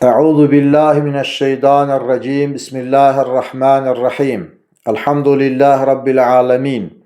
Euzu billahi mineşşeytanirracim. Bismillahirrahmanirrahim. Elhamdülillahi rabbil alamin.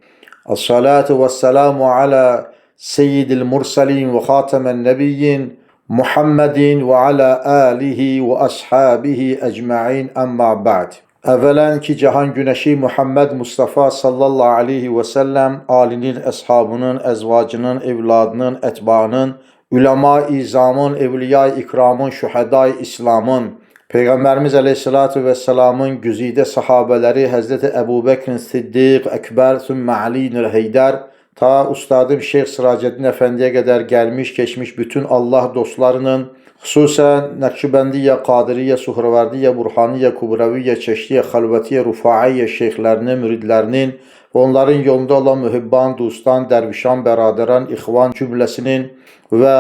Essalatu vesselamu ala seyyidil murselin ve hatemen nebiyyin Muhammedin ve ala alihi ve ashabihi ecmaîn. Amma ba'd. Evvelen ki cihan güneşi Muhammed Mustafa sallallahu aleyhi ve sellem alinin, eshabının, ezvacının, evladının, etbaının, ulema-i izamın, evliya-i ikramın, şühedai İslamın, Peygamberimiz Aleyhisselatü Vesselam'ın güzide sahabeleri Hazreti Ebu Bekir Siddiq, Ekber, Sümme Ali Heydər, ta Ustadım Şeyh Siraceddin Efendi'ye kadar gelmiş geçmiş bütün Allah dostlarının, xüsusən Nəqşibəndiyə, Qadiriyyə, Suhravardiyyə, Burhaniyyə, Kubraviyyə, Çeşdiyyə, Xəlvətiyyə, Rufa'iyyə şeyxlərinin, müridlərinin və onların yolunda olan mühibban, dostan, dərvişan, bəradəran, ixvan cümləsinin və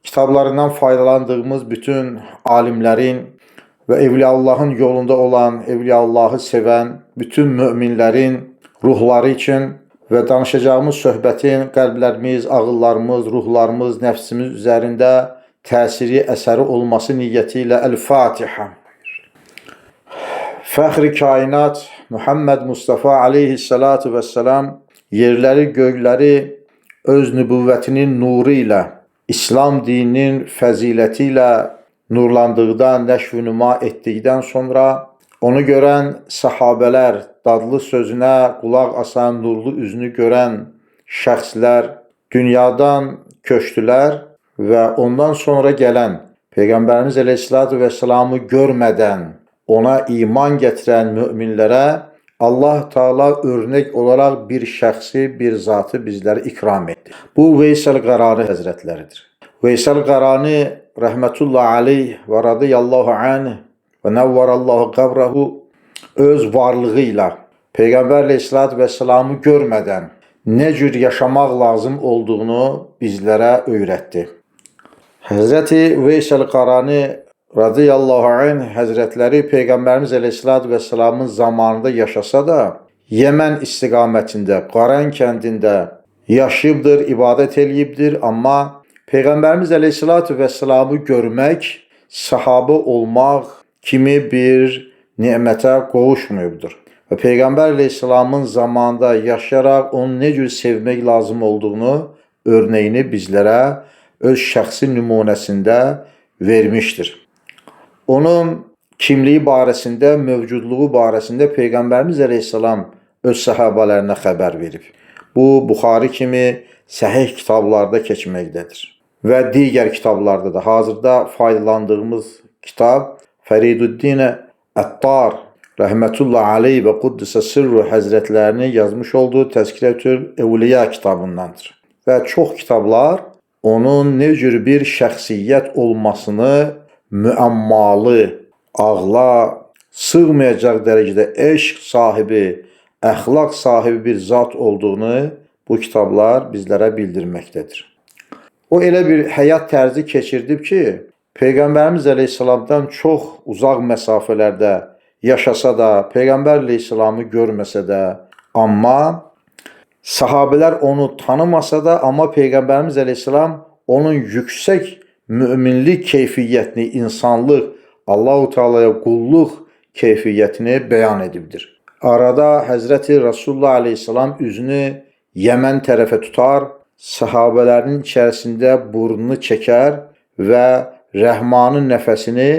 kitablarından faydalandığımız bütün alimlərin və Evliyaullahın yolunda olan, Evliyaullahı sevən bütün müminlərin ruhları üçün və danışacağımız söhbətin qəlblərimiz, ağıllarımız, ruhlarımız, nəfsimiz üzərində təsiri, əsəri olması niyyəti ilə El-Fatiha. Fəxri kainat Muhammed Mustafa aleyhissalatu vesselam yerləri, göyləri öz nübüvvətinin nuru ilə, İslam dininin fəziləti ilə nurlandıqdan, nəşv-nüma etdikdən sonra onu görən sahabələr, dadlı sözünə qulaq asan, nurlu üzünü görən şəxslər dünyadan köçdülər və ondan sonra gələn Peyğəmbərimiz Aleyhisselatü Vesselam'ı görmədən ona iman gətirən müminlərə Allah Teala örnek olarak bir şəxsi, bir zatı bizlərə ikram etdi. Bu Veysel Qarani Həzrətləridir. Veysel Qarani rəhmətullah aleyh və radiyallahu anh və nəvvərallahu qəvrahu öz varlığı ilə Peyğəmbər Aleyhisselatü Vesselam'ı görmədən nə cür yaşamaq lazım olduğunu bizlərə öyrətdi. Həzrəti Veysel Qarani radiyallahu anh Həzrətləri Peyğəmbərimiz Aleyhisselatü Vesselam'ın zamanında yaşasa da Yemen istiqamətində, Qaran kəndində yaşayıbdır, ibadət eləyibdir. Amma Peyğəmbərimiz Aleyhisselatü Vesselam'ı görmək, sahabı olmaq kimi bir nimətə qovuşmayıbdır. Və Peyğəmbər Aleyhisselam'ın zamanında yaşayaraq onu ne cür sevmək lazım olduğunu örnəyini bizlərə öz şəxsi nümunəsində vermişdir. Onun kimliyi barəsində, mövcudluğu barəsində Peyğəmbərimiz Aleyhisselam öz səhabələrinə xəbər verib. Bu, Buxari kimi səhih kitablarda keçməkdədir. Və digər kitablarda da hazırda faydalandığımız kitab Fəriduddin Əttar rəhmətullah aleyh və Quddisə Sirru Həzrətlərinin yazmış olduğu Təzkirətül Evliya kitabındandır. Və çox kitablar onun ne cür bir şəxsiyyət olmasını müəmmalı, ağla sığmayacaq dərəcədə eşq sahibi, əxlaq sahibi bir zat olduğunu bu kitablar bizlərə bildirməkdədir. O elə bir həyat tərzi keçirdib ki, Peyğəmbərimiz Aleyhisselam'dan çox uzaq məsafələrdə yaşasa da, Peyğəmbər Aleyhisselam'ı görməsə də, amma sahabələr onu tanımasa da, amma Peyğəmbərimiz Aleyhisselam onun yüksək müminlik keyfiyyətini, insanlıq, Allah-u Teala'ya qulluq keyfiyyətini bəyan edibdir. Arada Həzrəti Resulullah Aleyhisselam üzünü Yemen tərəfə tutar, sahabələrinin içərisində burnunu çəkər və Rəhmanın nəfəsini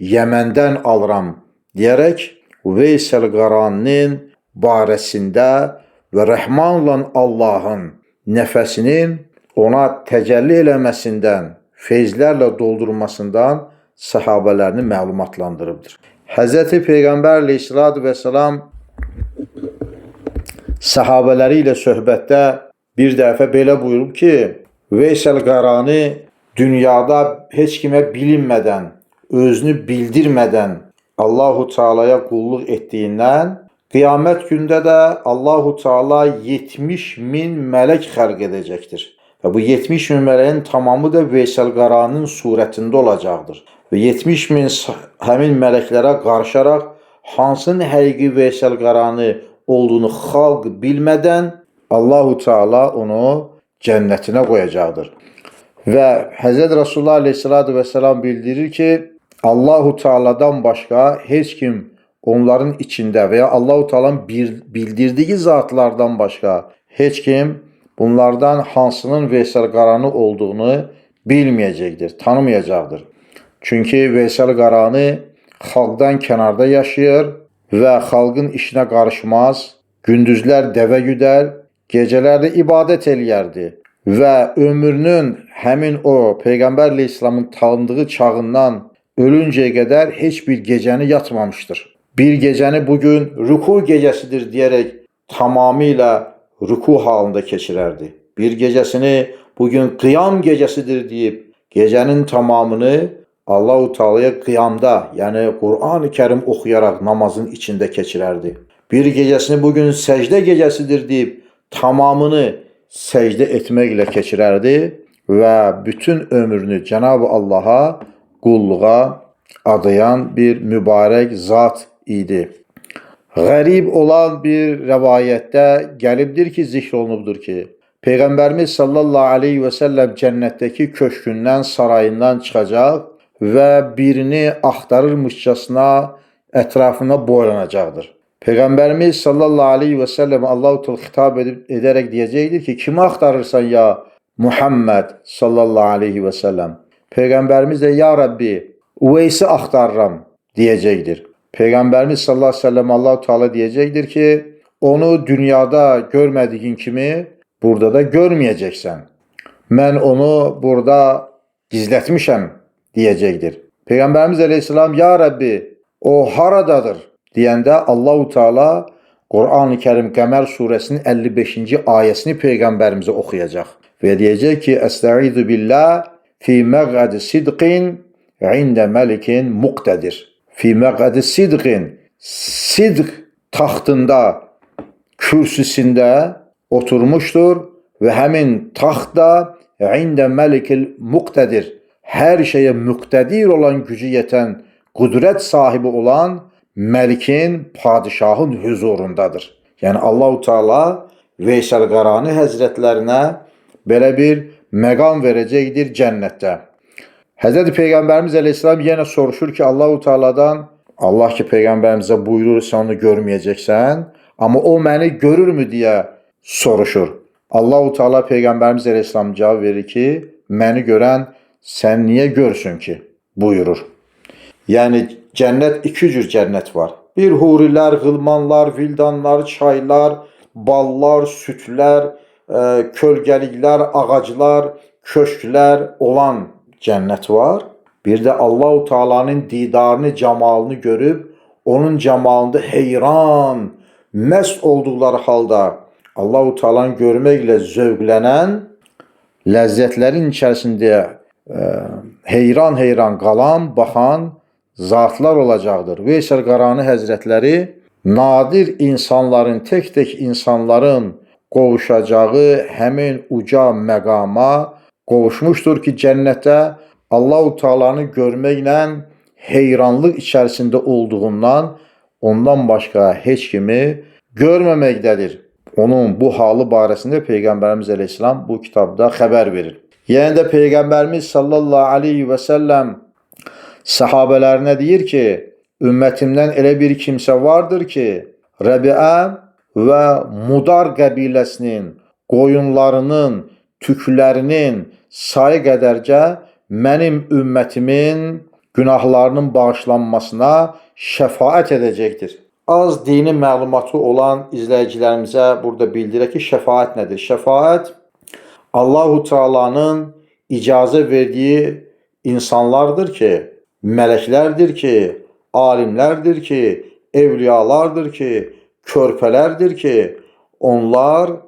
Yeməndən alıram deyərək Veysel Qaraninin barəsində və Rəhmanla Allahın nəfəsinin ona təcəlli eləməsindən, feyzlərlə doldurmasından sahabələrini məlumatlandırıbdır. Həzrəti Peyğəmbər Aleyhisselatü Vesselam sahabələri ilə söhbətdə bir dəfə belə buyurub ki, Veysel Qarani dünyada heç kimə bilinmədən, özünü bildirmədən Allah-u Teala'ya qulluq etdiyindən qiyamət gündə də Allah-u Teala 70.000 mələk xəlq edəcəkdir. Və bu 70.000 mələyin tamamı da Veysel Qaraninin surətində olacaqdır. Və 70.000 həmin mələklərə qarışaraq hansının həqiqi Veysel Qarani olduğunu xalq bilmədən Allah-u Teala onu cənnətinə qoyacaqdır. Və Həzrət Resulullah Aleyhisselatü Vesselam bildirir ki, Allahu Teala'dan başka heç kim onların içində veya Allahu Teala'nın bildirdiği zatlardan başka heç kim bunlardan hansının Veysel Qarani olduğunu bilməyəcəkdir, tanımayacaqdır. Çünki Veysel Qarani xalqdan kənarda yaşayır və xalqın işinə qarışmaz, gündüzlər dəvə güdər, gecələr də ibadət eləyərdi və ömrünün həmin o Peyğəmbər əleyhissalamın tanındığı çağından ölüncəyə qədər heç bir gecəni yatmamışdır. Bir gecəni bugün ruku gecəsidir deyərək tamamilə ruku halında keçirərdi. Bir gecəsini bugün qiyam gecəsidir deyib gecənin tamamını Allah-u Teala'ya qiyamda, yəni Qur'an-ı Kərim oxuyaraq namazın içində keçirərdi. Bir gecəsini bugün səcdə gecəsidir deyib tamamını səcdə etməklə keçirərdi və bütün ömrünü Cenab-ı Allah'a qulluğa adayan bir mübarək zat idi. Qərib olan bir rəvayətdə gəlibdir ki, zikr olunubdur ki, Peyğəmbərimiz sallallahu aleyhi və səlləm cənnətdəki köşkündən, sarayından çıxacaq və birini axtarırmışcasına ətrafına boylanacaqdır. Peyğəmbərimiz sallallahu aleyhi və səlləm Allah-u Teala xitab edərək deyəcəkdir ki, kimi axtarırsan ya Muhammed sallallahu aleyhi və səlləm? Peyğəmbərimiz də ya Rabbi, Uveysi axtarıram deyəcəkdir. Peyğəmbərimiz sallallahu aleyhi və səlləm Allah-u Teala deyəcəkdir ki, onu dünyada görmədiyin kimi burada da görməyəcəksən. Mən onu burada gizlətmişəm deyəcəkdir. Peyğəmbərimiz əleyhissalam ya Rabbi, o haradadır deyəndə Allah-u Teala Qur'an-ı Kərim Qəmər surəsinin 55-ci ayəsini Peyğəmbərimizə oxuyacaq və deyəcək ki, Əstəizu billah fi məqədi sidqin ində məlikin muqtədir. Fi məqədi sidqin, sidq taxtında, kürsüsündə oturmuşdur və həmin taxt da ində məlikil muqtədir. Hər şeyə müqtədir olan, gücü yetən, qudrət sahibi olan məlikin, padişahın huzurundadır. Yəni Allah-u Teala Veysel Qarani həzrətlərinə belə bir məqam verəcəkdir cənnətdə. Həzrəti Peyğəmbərimiz əleyhissalam yenə soruşur ki, Allah-u Teala'dan, Allah ki Peyğəmbərimizə buyurur, sən onu görməyəcəksən, amma o məni görürmü deyə soruşur. Allah-u Teala Peyğəmbərimiz əleyhissalam cavab verir ki, məni görən sən niyə görsün ki? Buyurur. Yəni cənnət iki cür cənnət var. Bir hurilər, qılmanlar, vildanlar, çaylar, ballar, sütlər, kölgəliklər, ağaclar, köşklər olan cənnət var. Bir də Allah-u Teala'nın didarını, camalını görüb, onun camalında heyran, məst olduqları halda Allah-u Teala'nı görməklə zövqlənən, ləzzətlərin içərisində heyran qalan, baxan zatlar olacaqdır. Veysel Qarani həzrətləri nadir insanların, tək insanların qovuşacağı həmin uca məqama qovuşmuşdur ki, cənnətə Allah-u Teala'nı görməklə heyranlıq içərisində olduğundan ondan başqa heç kimi görməməkdədir. Onun bu halı barəsində Peyğəmbərimiz əleyhissalam bu kitabda xəbər verir. Yəni də Peyğəmbərimiz sallallahu aleyhi və səlləm səhabələrinə deyir ki, ümmətimdən elə bir kimsə vardır ki, Rəbiə və Mudar qəbiləsinin qoyunlarının, tüklərinin sayı qədərcə mənim ümmətimin günahlarının bağışlanmasına şəfaət edəcəkdir. Az dini məlumatı olan izləyicilərimizə burada bildirək ki, şəfaət nədir? Şəfaət Allah-u Teala'nın icazə verdiyi insanlardır ki, mələklərdir ki, alimlərdir ki, evliyalardır ki, körpələrdir ki, onlar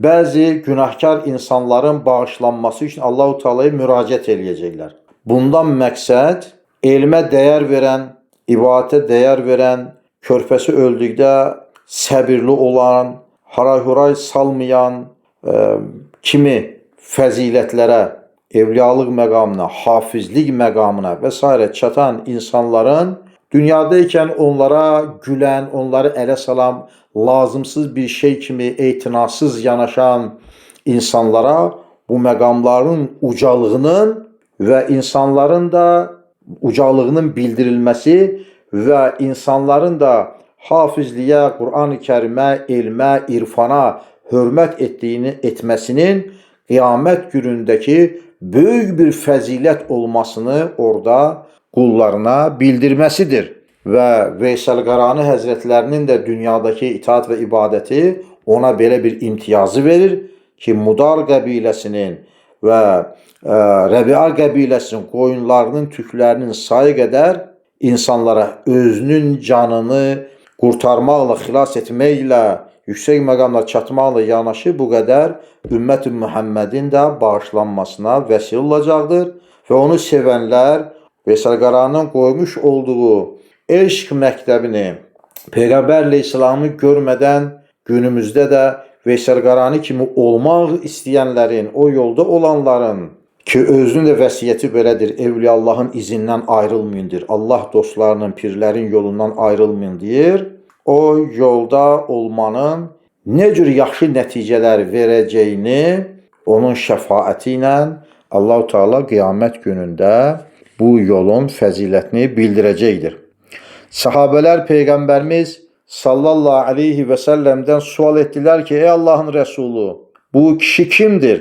bəzi günahkar insanların bağışlanması üçün Allah-u Teala'ya müraciət eləyəcəklər. Bundan məqsəd elmə dəyər verən, ibadətə dəyər verən, körpəsi öldükdə səbirli olan, haray-huray salmayan kimi fəzilətlərə, evliyalıq məqamına, hafizlik məqamına və s. çatan insanların dünyadaykən onlara gülən, onları ələ salan, lazımsız bir şey kimi etinasız yanaşan insanlara bu məqamların ucalığının və insanların da ucalığının bildirilməsi və insanların da hafizliyə, Qur'an-ı Kərimə, elmə, irfana hörmət etməsinin qiyamət günündəki böyük bir fəzilət olmasını orada qullarına bildirməsidir. Və Veysəl Qarani Həzrətlərinin də dünyadakı itaat və ibadəti ona belə bir imtiyazı verir ki, Mudar qəbiləsinin və Rəbi'a qəbiləsinin qoyunlarının, tüklərinin sayı qədər insanlara özünün canını qurtarmaqla, xilas etməklə, yüksək məqamlar çatmaqla yanaşı bu qədər ümmət-i Muhammedin də bağışlanmasına vəsil olacaqdır. Və onu sevənlər Veysəl Qaraninin qoymuş olduğu eşq məktəbini, Peyğəmbər əleyhissalamı görmədən günümüzdə də Veysəl Qarani kimi olmaq istəyənlərin, o yolda olanların ki, özünün də vəsiyyəti belədir, Evliyallahın izindən ayrılmayındır, Allah dostlarının, pirlərin yolundan ayrılmayın deyir. O yolda olmanın nə cür yaxşı nəticələr verəcəyini onun şəfaəti ilə Allah-u Teala qiyamət günündə bu yolun fəzilətini bildirəcəkdir. Sahabələr Peyğəmbərimiz sallallahu aleyhi və səlləmdən sual etdilər ki, ey Allahın Rəsulu, bu kişi kimdir?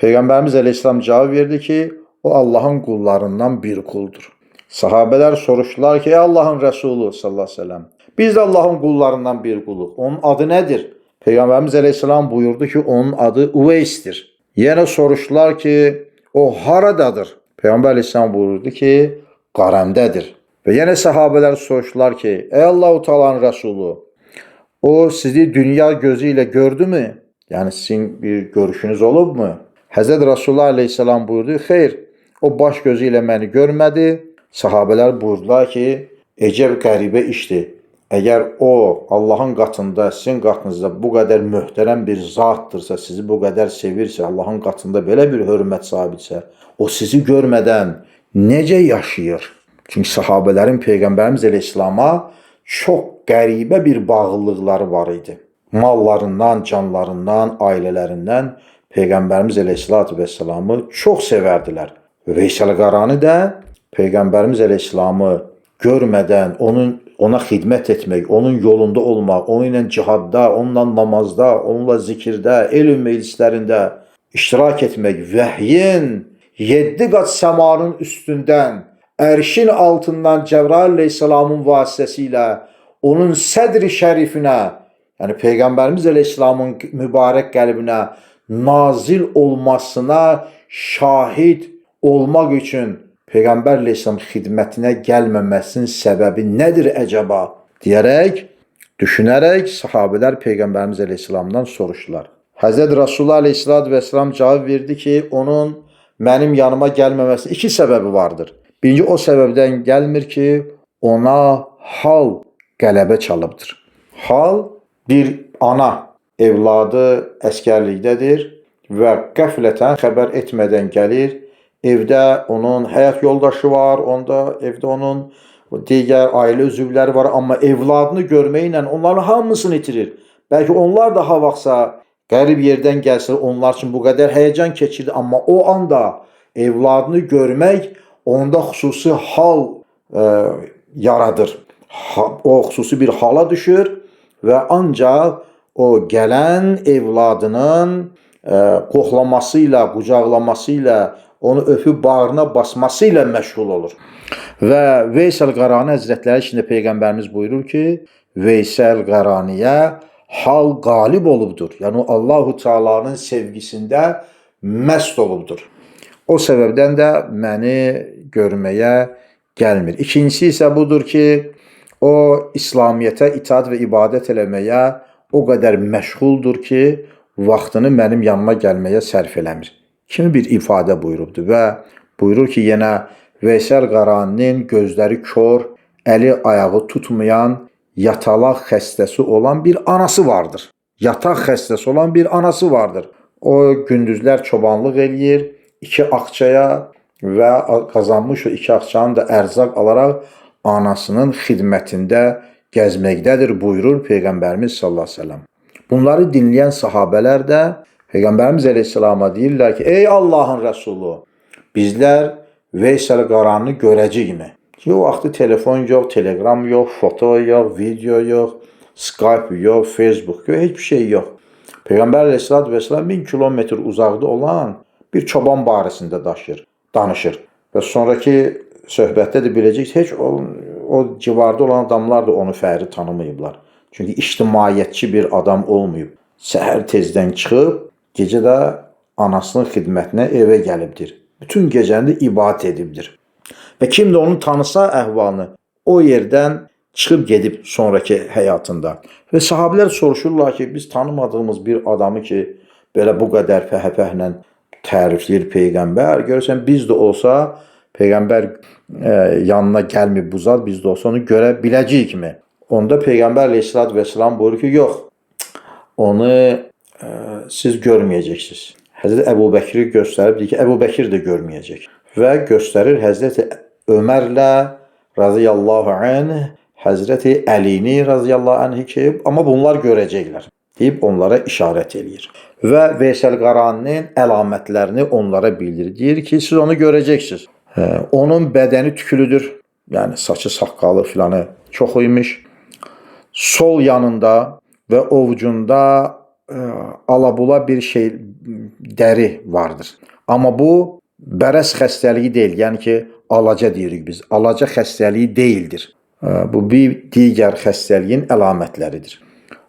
Peyğəmbərimiz əleyhissalam cavab verdi ki, o Allahın qullarından bir quldur. Sahabələr soruşdular ki, ey Allahın Rəsulu sallallahu aleyhi və səlləm, biz də Allahın qullarından bir quluq. Onun adı nədir? Peyğəmbərimiz əleyhissalam buyurdu ki, onun adı Uveysdir. Yenə soruşdular ki, o haradadır? Peyğəmbər əleyhissalam buyurdu ki, Qarəndədir. Və yenə səhabələr soruşdular ki, ey Allah-u Teala'nın Rəsulu, o sizi dünya gözü ilə gördü mü? Yəni sizin bir görüşünüz olub mu? Həzrət Rasulullah aleyhissalam buyurdu, xeyr, o baş gözü ilə məni görmədi. Səhabələr buyurdular ki, əcəb qəribə işdir. Əgər o Allahın qatında, sizin qatınızda bu qədər möhtərəm bir zatdırsa, sizi bu qədər sevirsə, Allahın qatında belə bir hörmət sahibidirsə, o sizi görmədən necə yaşayır? Çünki sahabələrin Peyğəmbərimiz əleyhissalama çox qəribə bir bağlılıqları var idi. Mallarından, canlarından, ailələrindən Peyğəmbərimiz əleyhissalatu vesselamı çox sevərdilər. Veysəl Qarani də Peyğəmbərimiz əleyhissalamı görmədən ona xidmət etmək, onun yolunda olmaq, onunla cihadda, onunla namazda, onunla zikirdə, elm meclislərində iştirak etmək, vəhyin 7 qat səmanın üstündən, ərşin altından Cəbrail əleyhissalamın vasitəsilə onun sədri şərifinə, yəni Peyğəmbərimiz əleyhissalamın mübarək qəlbinə nazil olmasına şahid olmaq üçün Peyğəmbər əleyhissalam xidmətinə gəlməməsinin səbəbi nədir əcəba? Deyərək, düşünərək sahabələr Peyğəmbərimiz əleyhissalamdan soruşdular. Həzrət Rasulullah əleyhissalatü vesselam cavab verdi ki, onun mənim yanıma gəlməməsinin 2 səbəbi vardır. Birinci, o səbəbdən gəlmir ki, ona hal qələbə çalıbdır. Hal, bir ana evladı əskərlikdədir və qəflətən xəbər etmədən gəlir. Evdə onun həyat yoldaşı var, evdə onun digər ailə üzvləri var, amma evladını görməklə onların hamısını itirir. Bəlkə onlar da ha vaxtsa qərib yerdən gəlsə, onlar üçün bu qədər həyəcan keçirdi, amma o anda evladını görmək onda xüsusi hal yaradır. O xüsusi bir hala düşür və ancaq o gələn evladının qoxlaması ilə, qucaqlaması ilə, onu öpüb bağrına basması ilə məşğul olur. Və Veysəl Qarani Həzrətləri içində Peyğəmbərimiz buyurur ki, Veysəl Qaraniyə hal qalib olubdur. Yəni Allah-u Teala'nın sevgisində məst olubdur. O səbəbdən də məni görməyə gəlmir. İkincisi isə budur ki, o İslamiyyətə itaat və ibadət eləməyə o qədər məşğuldur ki, vaxtını mənim yanıma gəlməyə sərf eləmir. Kimi bir ifadə buyurubdur və buyurur ki, yenə Veysəl Qaraninin gözləri kör, əli ayağı tutmayan, yatalaq xəstəsi olan bir anası vardır. Yataq xəstəsi olan bir anası vardır. O gündüzlər çobanlıq eləyir, 2 akçaya və qazanmış o 2 akçanı da ərzaq alaraq anasının xidmətində gəzməkdədir buyurur Peyğəmbərimiz sallallahu aleyhi ve sellem. Bunları dinləyən sahabələr də Peyğəmbərimiz əleyhissalama deyirlər ki, ey Allahın Rəsulu, bizlər Veysel Qaranını görəcəkmi? O vaxtı telefon yox, telegram yox, foto yox, video yox, Skype yox, Facebook yox, heç bir şey yox. Peyğəmbər əleyhissalatü vesselam 1000 kilometr uzaqda olan bir çoban barəsində danışır. Və sonraki söhbətdə də biləcəksiniz, heç o civarda olan adamlar da onu fəri tanımayıblar. Çünki ictimaiyyətçi bir adam olmayıb. Səhər tezdən çıxıb, gecə də anasının xidmətinə evə gəlibdir. Bütün gecəni ibadət edibdir. Və kim də onu tanısa əhvalını, o yerdən çıxıb gedib sonraki həyatında. Və sahabilər soruşurlar ki, biz tanımadığımız bir adamı ki, belə bu qədər fəhəfəhlə tərifləyir Peyğəmbər, görürsən biz də olsa, Peyğəmbər yanına gəlməyib bu zat, biz də olsa onu görə biləcəyik mi? Onda Peyğəmbər əleyhissalatü vesselam buyurur ki, yox, onu siz görməyəcəksiniz. Həzrəti Əbu Bəkri göstərib, deyir ki, Əbu Bəkir də görməyəcək. Və göstərir Həzrəti Ömərlə raziyallahu anh, Həzrəti Əlini raziyallahu anh ki, amma bunlar görəcəklər deyib onlara işarət edir. Və Veysel Qaraninin əlamətlərini onlara bildirir. Deyir ki, siz onu görəcəksiniz. Onun bədəni tüklüdür. Yəni saçı, saqqalı filanı çox imiş. Sol yanında və ovucunda alabula bir şey, dəri vardır. Amma bu bərəs xəstəliyi deyil. Yəni ki, alaca deyirik biz. Alaca xəstəliyi deyildir. Bu bir digər xəstəliyin əlamətləridir.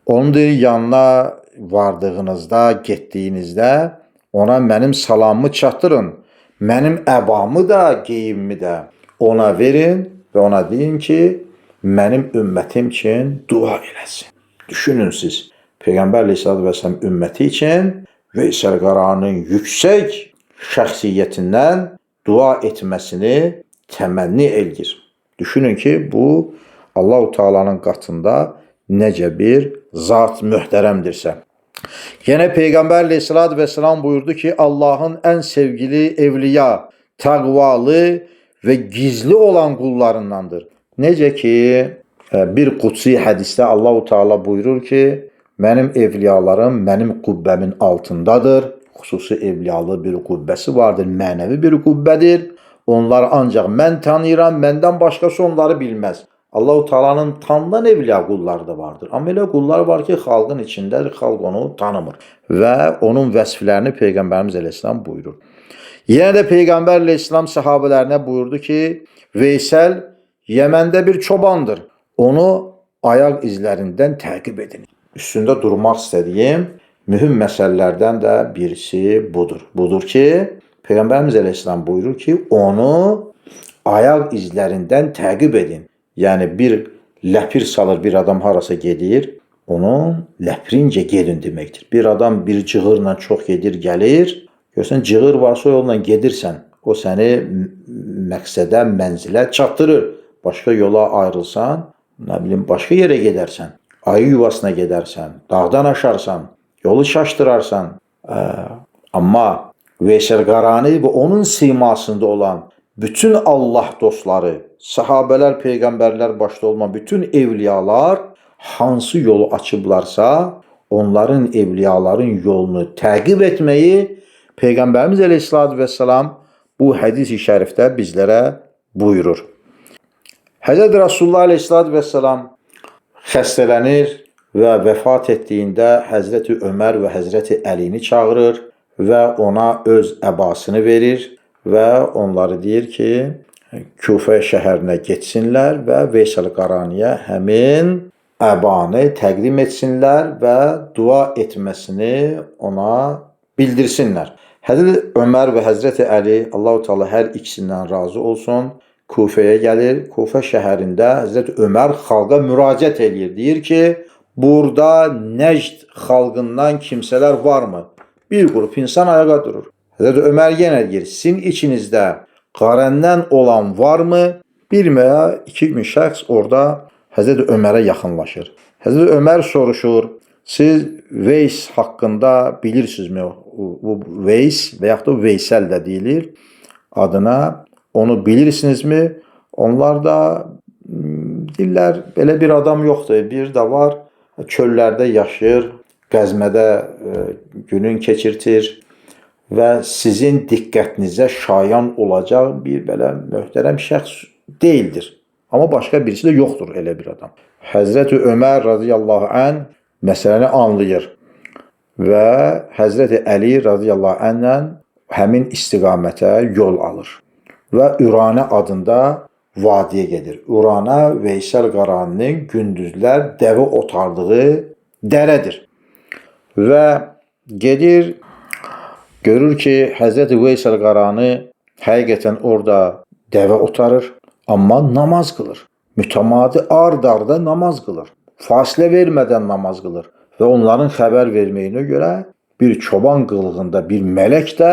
Onun yanına vardığınızda, getdiyinizdə ona mənim salamımı çatdırın. Mənim əbamı da, geyimimi də ona verin və ona deyin ki, mənim ümmətim üçün dua eləsin. Düşünün siz, Peyğəmbər əleyhissalatü vesselam ümməti üçün Veysel Qaranın yüksək şəxsiyyətindən dua etməsini təmənni eləyir. Düşünün ki, bu Allah-u Teala'nın qatında necə bir zat möhtərəmdirsə. Yenə Peyğəmbər əleyhissalatü vesselam buyurdu ki, Allahın ən sevgili evliya, təqvalı və gizli olan qullarındandır. Necə ki, bir qudsi hədisdə Allah-u Teala buyurur ki, mənim evliyalarım mənim qubbəmin altındadır. Xüsusi evliyalı bir qubbəsi vardır, mənəvi bir qubbədir. Onlar ancaq mən tanıyıram, məndən başqası onları bilməz. Allah-u Teala'nın tanınan evliya qulları da vardır. Amma elə qullar var ki, xalqın içindədir, xalq onu tanımır. Və onun vəsflərini Peyğəmbərimiz əleyhissalam buyurur. Yenə də Peyğəmbər əleyhissalam səhabələrinə buyurdu ki, Veysel Yəməndə bir çobandır. Onu ayaq izlərindən təqib edin. Üstündə durmaq istədiyim mühüm məsələlərdən də birisi budur. Budur ki, Peyğəmbərimiz əleyhissalam buyurur ki, onu ayaq izlərindən təqib edin. Yəni bir ləpir salır, bir adam harasa gedir, onun ləpirincə gedin deməkdir. Bir adam bir cığırla çox gedir, gəlir, görsən cığır varsa yolla gedirsən, o səni məqsədə, mənzilə çatdırır. Başqa yola ayrılsan, nə bilim, başqa yerə gedərsən, ayı yuvasına gedərsən, dağdan aşarsan, yolu şaşdırarsan. Amma Veysel Qarani və onun simasında olan bütün Allah dostları, sahabələr, peyğəmbərlər başda olma bütün evliyalar hansı yolu açıblarsa, onların evliyaların yolunu təqib etməyi Peyğəmbərimiz əleyhissalatü vesselam bu hədis-i şərifdə bizlərə buyurur. Həzrət Rasulullah əleyhissalatü vesselam xəstələnir və vəfat etdiyində Həzrəti Ömər və Həzrəti Əlini çağırır və ona öz əbasını verir və onları deyir ki, Küfə şəhərinə getsinlər və Veysel Qaraniyə həmin əbanı təqdim etsinlər və dua etməsini ona bildirsinlər. Həzrət Ömər və Həzrəti Əli, Allah-u Teala hər ikisindən razı olsun, Küfəyə gəlir. Küfə şəhərində Həzrət Ömər xalqa müraciət edir. Deyir ki, burada Nəcd xalqından kimsələr varmı? Bir qrup insan ayağa durur. Həzrət Ömər yenə deyir, sizin içinizdə qarəndən olan varmı? Bir veya iki şəxs orada Həzrət Ömərə yaxınlaşır. Həzrət Ömər soruşur, siz Veys haqqında bilirsinizmi? Bu Veys və yaxud da Veysel də deyilir adına. Onu bilirsinizmi? Onlar da deyirlər, belə bir adam yoxdur. Bir də var, çöllərdə yaşayır, qəzmədə günün keçirtir və sizin diqqətinizə şayan olacaq bir belə möhtərəm şəxs deyildir. Amma başqa birisi də yoxdur elə bir adam. Həzrəti Ömər radiyallahu anh məsələni anlayır və Həzrəti Əli radiyallahu anhla həmin istiqamətə yol alır və Ürana adında vadiyə gedir. Ürana Veysəl Qaraninin gündüzlər dəvə otardığı dərədir və gedir, görür ki, Həzrəti Veysəl Qaranı həqiqətən orada dəvə otarır, amma namaz qılır. Mütəmadi ard-arda namaz qılır. Fasilə vermədən namaz qılır. Və onların xəbər verməyinə görə bir çoban qılığında bir mələk də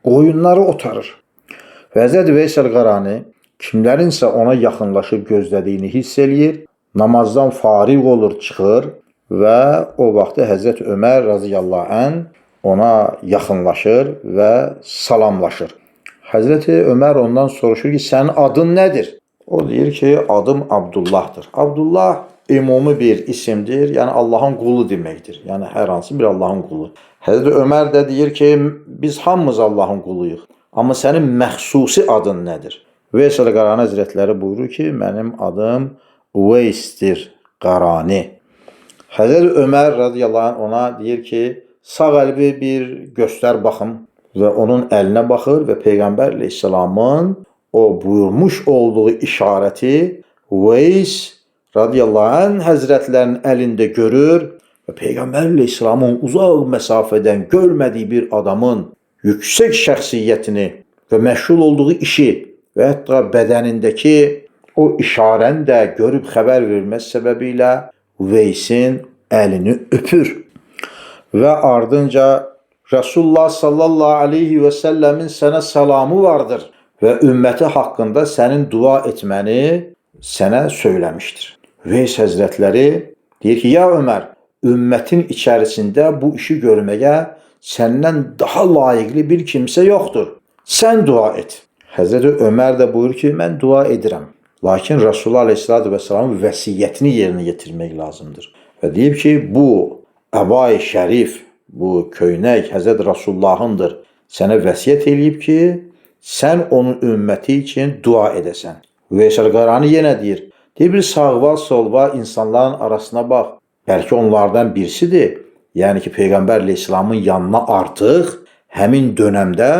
qoyunları otarır. Və Həzrəti Veysəl Qaranı kimlərinsə ona yaxınlaşıb gözlədiyini hiss eləyir, namazdan fariq olur, çıxır və o vaxtda Həzrəti Ömər radiyallahu anh ona yaxınlaşır və salamlaşır. Həzrəti Ömər ondan soruşur ki, sənin adın nədir? O deyir ki, adım Abdullahdır. Abdullah ümumi bir isimdir, yəni Allahın qulu deməkdir. Yəni hər hansı bir Allahın qulu. Həzrəti Ömər də deyir ki, biz hamımız Allahın quluyuq. Amma sənin məxsusi adın nədir? Veysəl Qarani Həzrətləri buyurur ki, mənim adım Uveysdir Qarani. Həzrəti Ömər radiyallahu anh ona deyir ki, sağ əlbi bir göstər baxım və onun əlinə baxır və Peyğəmbər əleyhissalamın o buyurmuş olduğu işarəti Uveys radiyallahu anh Həzrətlərinin əlində görür və Peyğəmbər əleyhissalamın uzaq məsafədən görmədiyi bir adamın yüksək şəxsiyyətini və məşğul olduğu işi və hətta bədənindəki o işarəni də görüb xəbər verməsi səbəbilə Uveysin əlini öpür və ardınca Resulullah sallallahu aleyhi və səlləmin sənə salamı vardır və ümməti haqqında sənin dua etməni sənə söyləmişdir. Uveys Həzrətləri deyir ki, ya Ömər, ümmətin içərisində bu işi görməyə səndən daha layiqli bir kimsə yoxdur. Sən dua et. Həzrəti Ömər də buyurur ki, mən dua edirəm. Lakin Resulullah aleyhissalatü vesselamın vəsiyyətini yerinə yetirmək lazımdır. Və deyib ki, bu əbai şərif, bu köynək Həzrət Resulullahındır. Sənə vəsiyyət eləyib ki, sən onun ümməti üçün dua edəsən. Veysəl Qarani yenə deyir, deyir bir sağva solva insanların arasına bax. Bəlkə onlardan birisidir. Yəni ki, Peyğəmbər əleyhissalamın yanına artıq həmin dönəmdə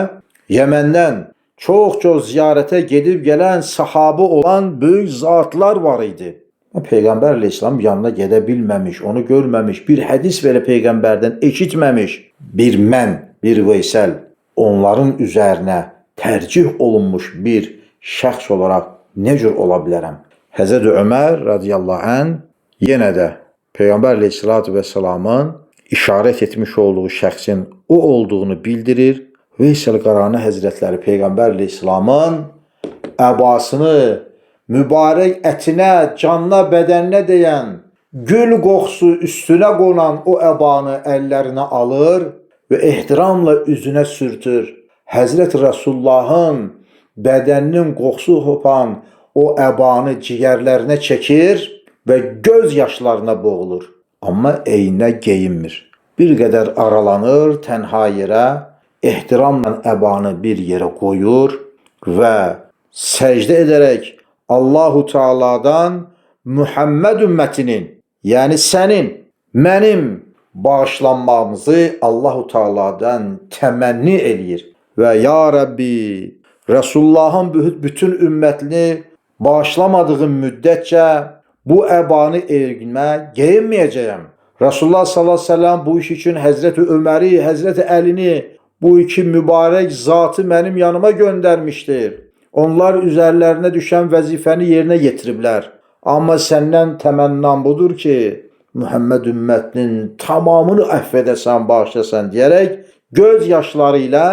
Yəməndən çox ziyarətə gedib gələn sahabı olan böyük zatlar var idi. Peyğəmbər əleyhissalam yanına gedə bilməmiş, onu görməmiş, bir hədis belə Peyğəmbərdən eşitməmiş bir mən, bir Veysəl onların üzərinə tərcih olunmuş bir şəxs olaraq nə cür ola bilərəm? Həzrəti Ömər radiyallahu anh yenə də Peyğəmbər əleyhissalatü vesselamın işarət etmiş olduğu şəxsin o olduğunu bildirir. Veysəl Qarani Həzrətləri Peyğəmbər əleyhissalamın əbasını mübarək ətinə, canına, bədəninə deyən, gül qoxusu üstünə qonan o əbanı əllərinə alır və ehtiramla üzünə sürtür. Həzrət Resulullahın bədəninin qoxusu hopan o əbanı ciyərlərinə çəkir və göz yaşlarına boğulur. Amma eyninə geyinmir. Bir qədər aralanır tənha yerə, ehtiramla əbanı bir yerə qoyur və səcdə edərək Allahu Teala'dan Muhammed ümmətinin, yəni sənin, mənim bağışlanmamızı Allahu Teala'dan təmənni eləyir. Və ya Rabbi, Resulullahın bütün ümmətini bağışlamadığım müddətcə bu əbanı erginmə geyinməyəcəyəm. Resulullah sallallahu aleyhi ve sellem bu iş üçün Həzrəti Öməri, Həzrəti Əlini, bu iki mübarək zatı mənim yanıma göndərmişdir. Onlar üzərlərinə düşən vəzifəni yerinə yetiriblər. Amma səndən təmənnam budur ki, Muhammed ümmətinin tamamını əfv edəsən, bağışlasan deyərək, göz yaşları ilə,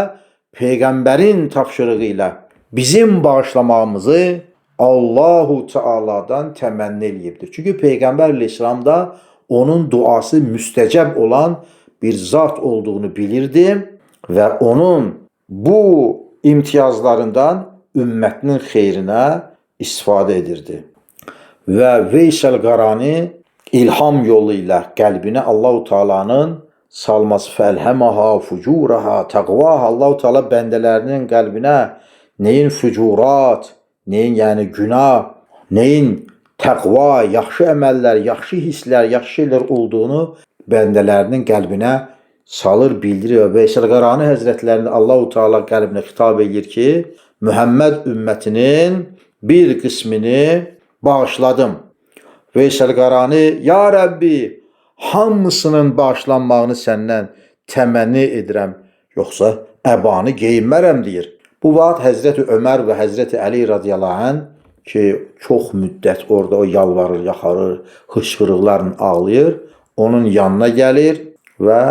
Peyğəmbərin tapşırığı ilə bizim bağışlamamızı Allahu Teala'dan təmənni eləyibdir. Çünki Peyğəmbər əleyhissalam da onun duası müstəcəb olan bir zat olduğunu bilirdi və onun bu imtiyazlarından ümmətinin xeyrinə istifadə edirdi. Və Veysəl Qarani ilham yolu ilə qəlbinə Allahu Teala'nın salması fəlhəməha, fucuraha, təqvaha. Allah-u Teala bəndələrinin qəlbinə neyin fücurat, neyin yəni günah, neyin təqva, yaxşı əməllər, yaxşı hisslər, yaxşı şeylər olduğunu bəndələrinin qəlbinə salır, bildirir. Və Veysəl Qarani Həzrətlərində Allah-u Teala qəlbinə xitab edir ki, Mühəmməd ümmətinin bir qismini bağışladım. Veysəl Qarani, ya Rəbbi, hamısının bağışlanmağını səndən təmənni edirəm, yoxsa əbanı geyinmərəm deyir. Bu vaxt Həzrəti Ömər və Həzrəti Əli radiyallahu anh ki, çox müddət orada o yalvarır, yaxarır, hıçqırıqlarla ağlayır, onun yanına gəlir və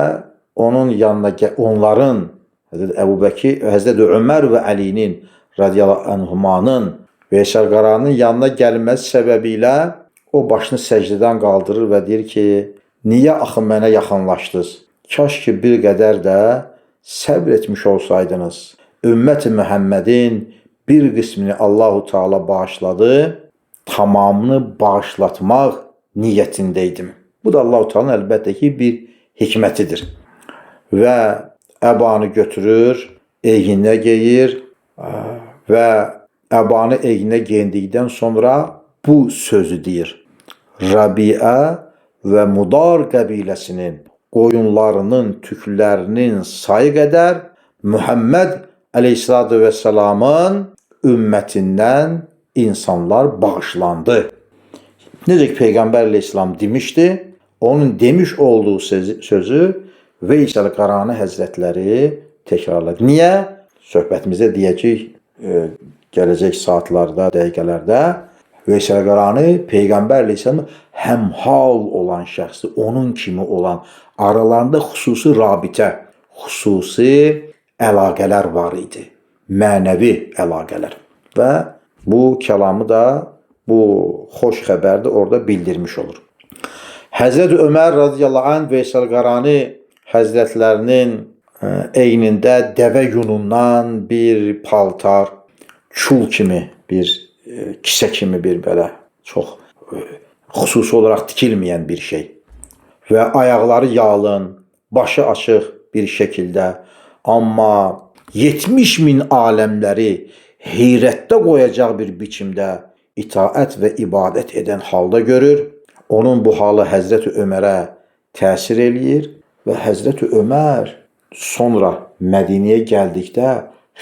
onun yanına onların Həzrəti Əbubəkir, Həzrəti Ömər və Əlinin radiyallahu anhumanın Veysəl Qaraninin yanına gəlməsi səbəbilə o başını səcdədən qaldırır və deyir ki, niyə axı mənə yaxınlaşdınız? Kaş ki bir qədər də səbr etmiş olsaydınız. Ümmət-i Məhəmmədin bir qismini Allah-u Teala bağışladı, tamamını bağışlatmaq niyyətindeydim. Bu da Allah-u Teala'nın əlbəttə ki bir hikmətidir. Və əbanı götürür, eyninə geyir və əbanı eyninə geyindikdən sonra bu sözü deyir. Rabiə və Mudar qəbiləsinin qoyunlarının, tüklərinin sayı qədər Muhammed Aleyhisselatü Vesselam'ın ümmətindən insanlar bağışlandı. Necə ki Peyğəmbər Aleyhisselam demişdi, onun demiş olduğu sözü Veysəl Qarani Həzrətləri təkrarladı. Niyə? Söhbətimizdə deyəcək, gələcək saatlarda, dəqiqələrdə Veysəl Qarani Peyğəmbər Aleyhisselam həmhal olan şəxsi, onun kimi olan, aralarında xüsusi rabitə, xüsusi əlaqələr var idi. Mənəvi əlaqələr. Və bu kəlamı da, bu xoş xəbəri də orada bildirmiş olur. Həzrət Ömər radiyallahu anh Veysəl Qarani Həzrətlərinin eynində dəvə yunundan bir paltar, çul kimi, bir kisə kimi bir belə çox xüsusi olaraq tikilməyən bir şey. Və ayaqları yalın, başı açıq bir şəkildə, amma 70 min aləmləri heyrətdə qoyacaq bir biçimdə itaət və ibadət edən halda görür. Onun bu halı Həzrət Ömərə təsir eləyir və Həzrət Ömər sonra Mədinəyə gəldikdə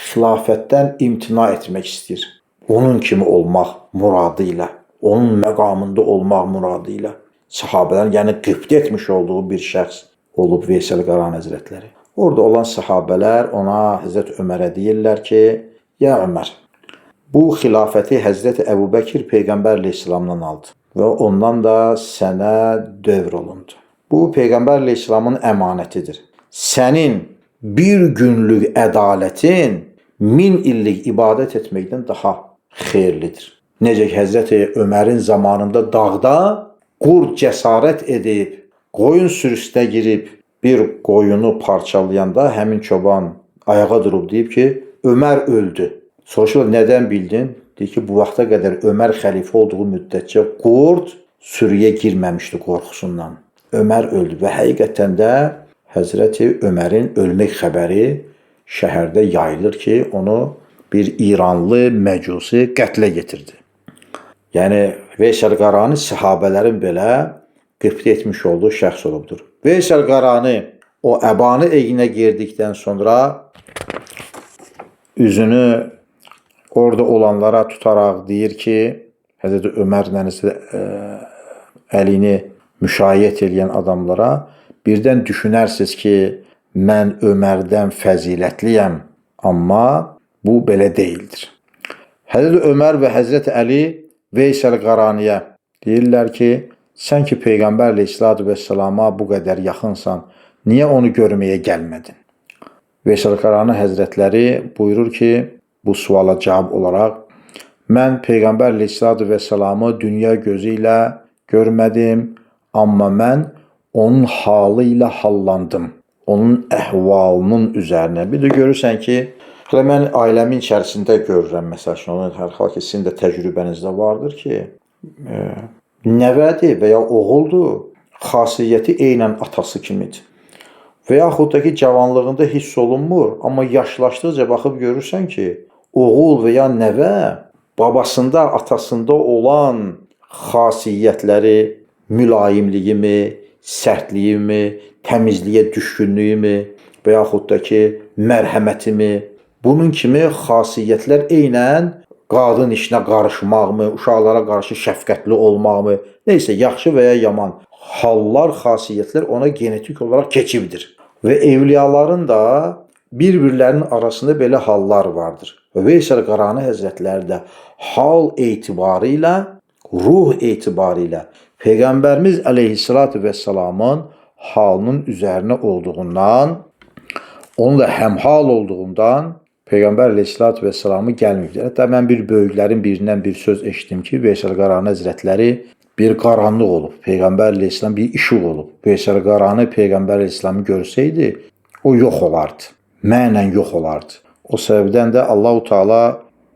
xilafətdən imtina etmək istəyir. Onun kimi olmaq muradı ilə, onun məqamında olmaq muradı ilə sahabələrin, yəni qibtə etmiş olduğu bir şəxs olub Veysəl Qarani Həzrətləri. Orada olan sahabələr ona Həzrət Ömərə deyirlər ki, ya Ömər, bu xilafəti Həzrət Əbubəkir Peyğəmbər Aleyhisselamdan aldı və ondan da sənə dövr olundu. Bu Peyğəmbər Aleyhisselamın əmanətidir. Sənin bir günlük ədalətin 1000 illik ibadət etməkdən daha xeyirlidir. Necə ki Həzrəti Ömərin zamanında dağda qurd cəsarət edib, qoyun sürüsünə girib bir qoyunu parçalayanda həmin çoban ayağa durub deyib ki, Ömər öldü. Soruşurlar, nədən bildin? Deyir ki, bu vaxta qədər Ömər xəlifə olduğu müddətcə qurd sürüyə girməmişdi qorxusundan. Ömər öldü və həqiqətən də Həzrəti Ömərin ölmək xəbəri şəhərdə yayılır ki, onu bir İranlı məcusi qətlə getirdi. Yəni, Veysəl Qarani səhabələrin belə qibtə etmiş olduğu şəxs olubdur. Veysəl Qarani o əbanı eyninə girdikdən sonra üzünü orada olanlara tutaraq deyir ki, Həzrəti Ömər əlini müşayiət edən adamlara, birdən düşünərsiniz ki, mən Ömərdən fəzilətliyəm, amma bu belə deyildir. Həzrəti Ömər və Həzrəti Əli Veysəl Qaraniyə deyirlər ki, sən ki Peyğəmbər Aleyhisselatü Vesselama bu qədər yaxınsan, niyə onu görməyə gəlmədin? Veysəl Qarani Həzrətləri buyurur ki, bu suala cavab olaraq, mən Peyğəmbər Aleyhisselatü Vesselamı dünya gözü ilə görmədim, amma mən onun halı ilə hallandım, onun əhvalının üzərinə. Bir də görürsən ki, mən ailəmin içərisində görürəm, məsəl üçün, onun hər xal ki, sizin də təcrübənizdə vardır ki, nəvədir və ya oğuldur, xasiyyəti eynən atası kimidir. və yaxud da ki, cavanlığında hiss olunmur, amma yaşlaşdıqca baxıb görürsən ki, oğul və ya nəvə babasında, atasında olan xasiyyətləri, mülayimliyimi, sərtliyimi, təmizliyə düşkünlüyümü və yaxud da ki, mərhəmətimi, bunun kimi xasiyyətlər eynən qadın işinə qarışmaqmı, uşaqlara qarşı şəfqətli olmaqmı, neysə, yaxşı və ya yaman hallar, xasiyyətlər ona genetik olaraq keçibdir. Və evliyaların da bir-birlərinin arasında belə hallar vardır. Və Veysəl Qarani Həzrətləri də hal etibarı ilə, ruh etibarı ilə Peyğəmbərimiz əleyhissalatu vesselamın halının üzərinə olduğundan, onunla həmhal olduğundan Peyğəmbər əleyhissalatu vesselamı gəlməyibdir. Hətta mən bir böyüklərin birindən bir söz eşitdim ki, Veysəl Qarani Həzrətləri bir qaranlıq olub. Peyğəmbər əleyhissalam bir işıq olub. Veysəl Qarani Peyğəmbər əleyhissalamı görsəydi, o yox olardı. Mənlə yox olardı. O səbəbdən də Allah-u Teala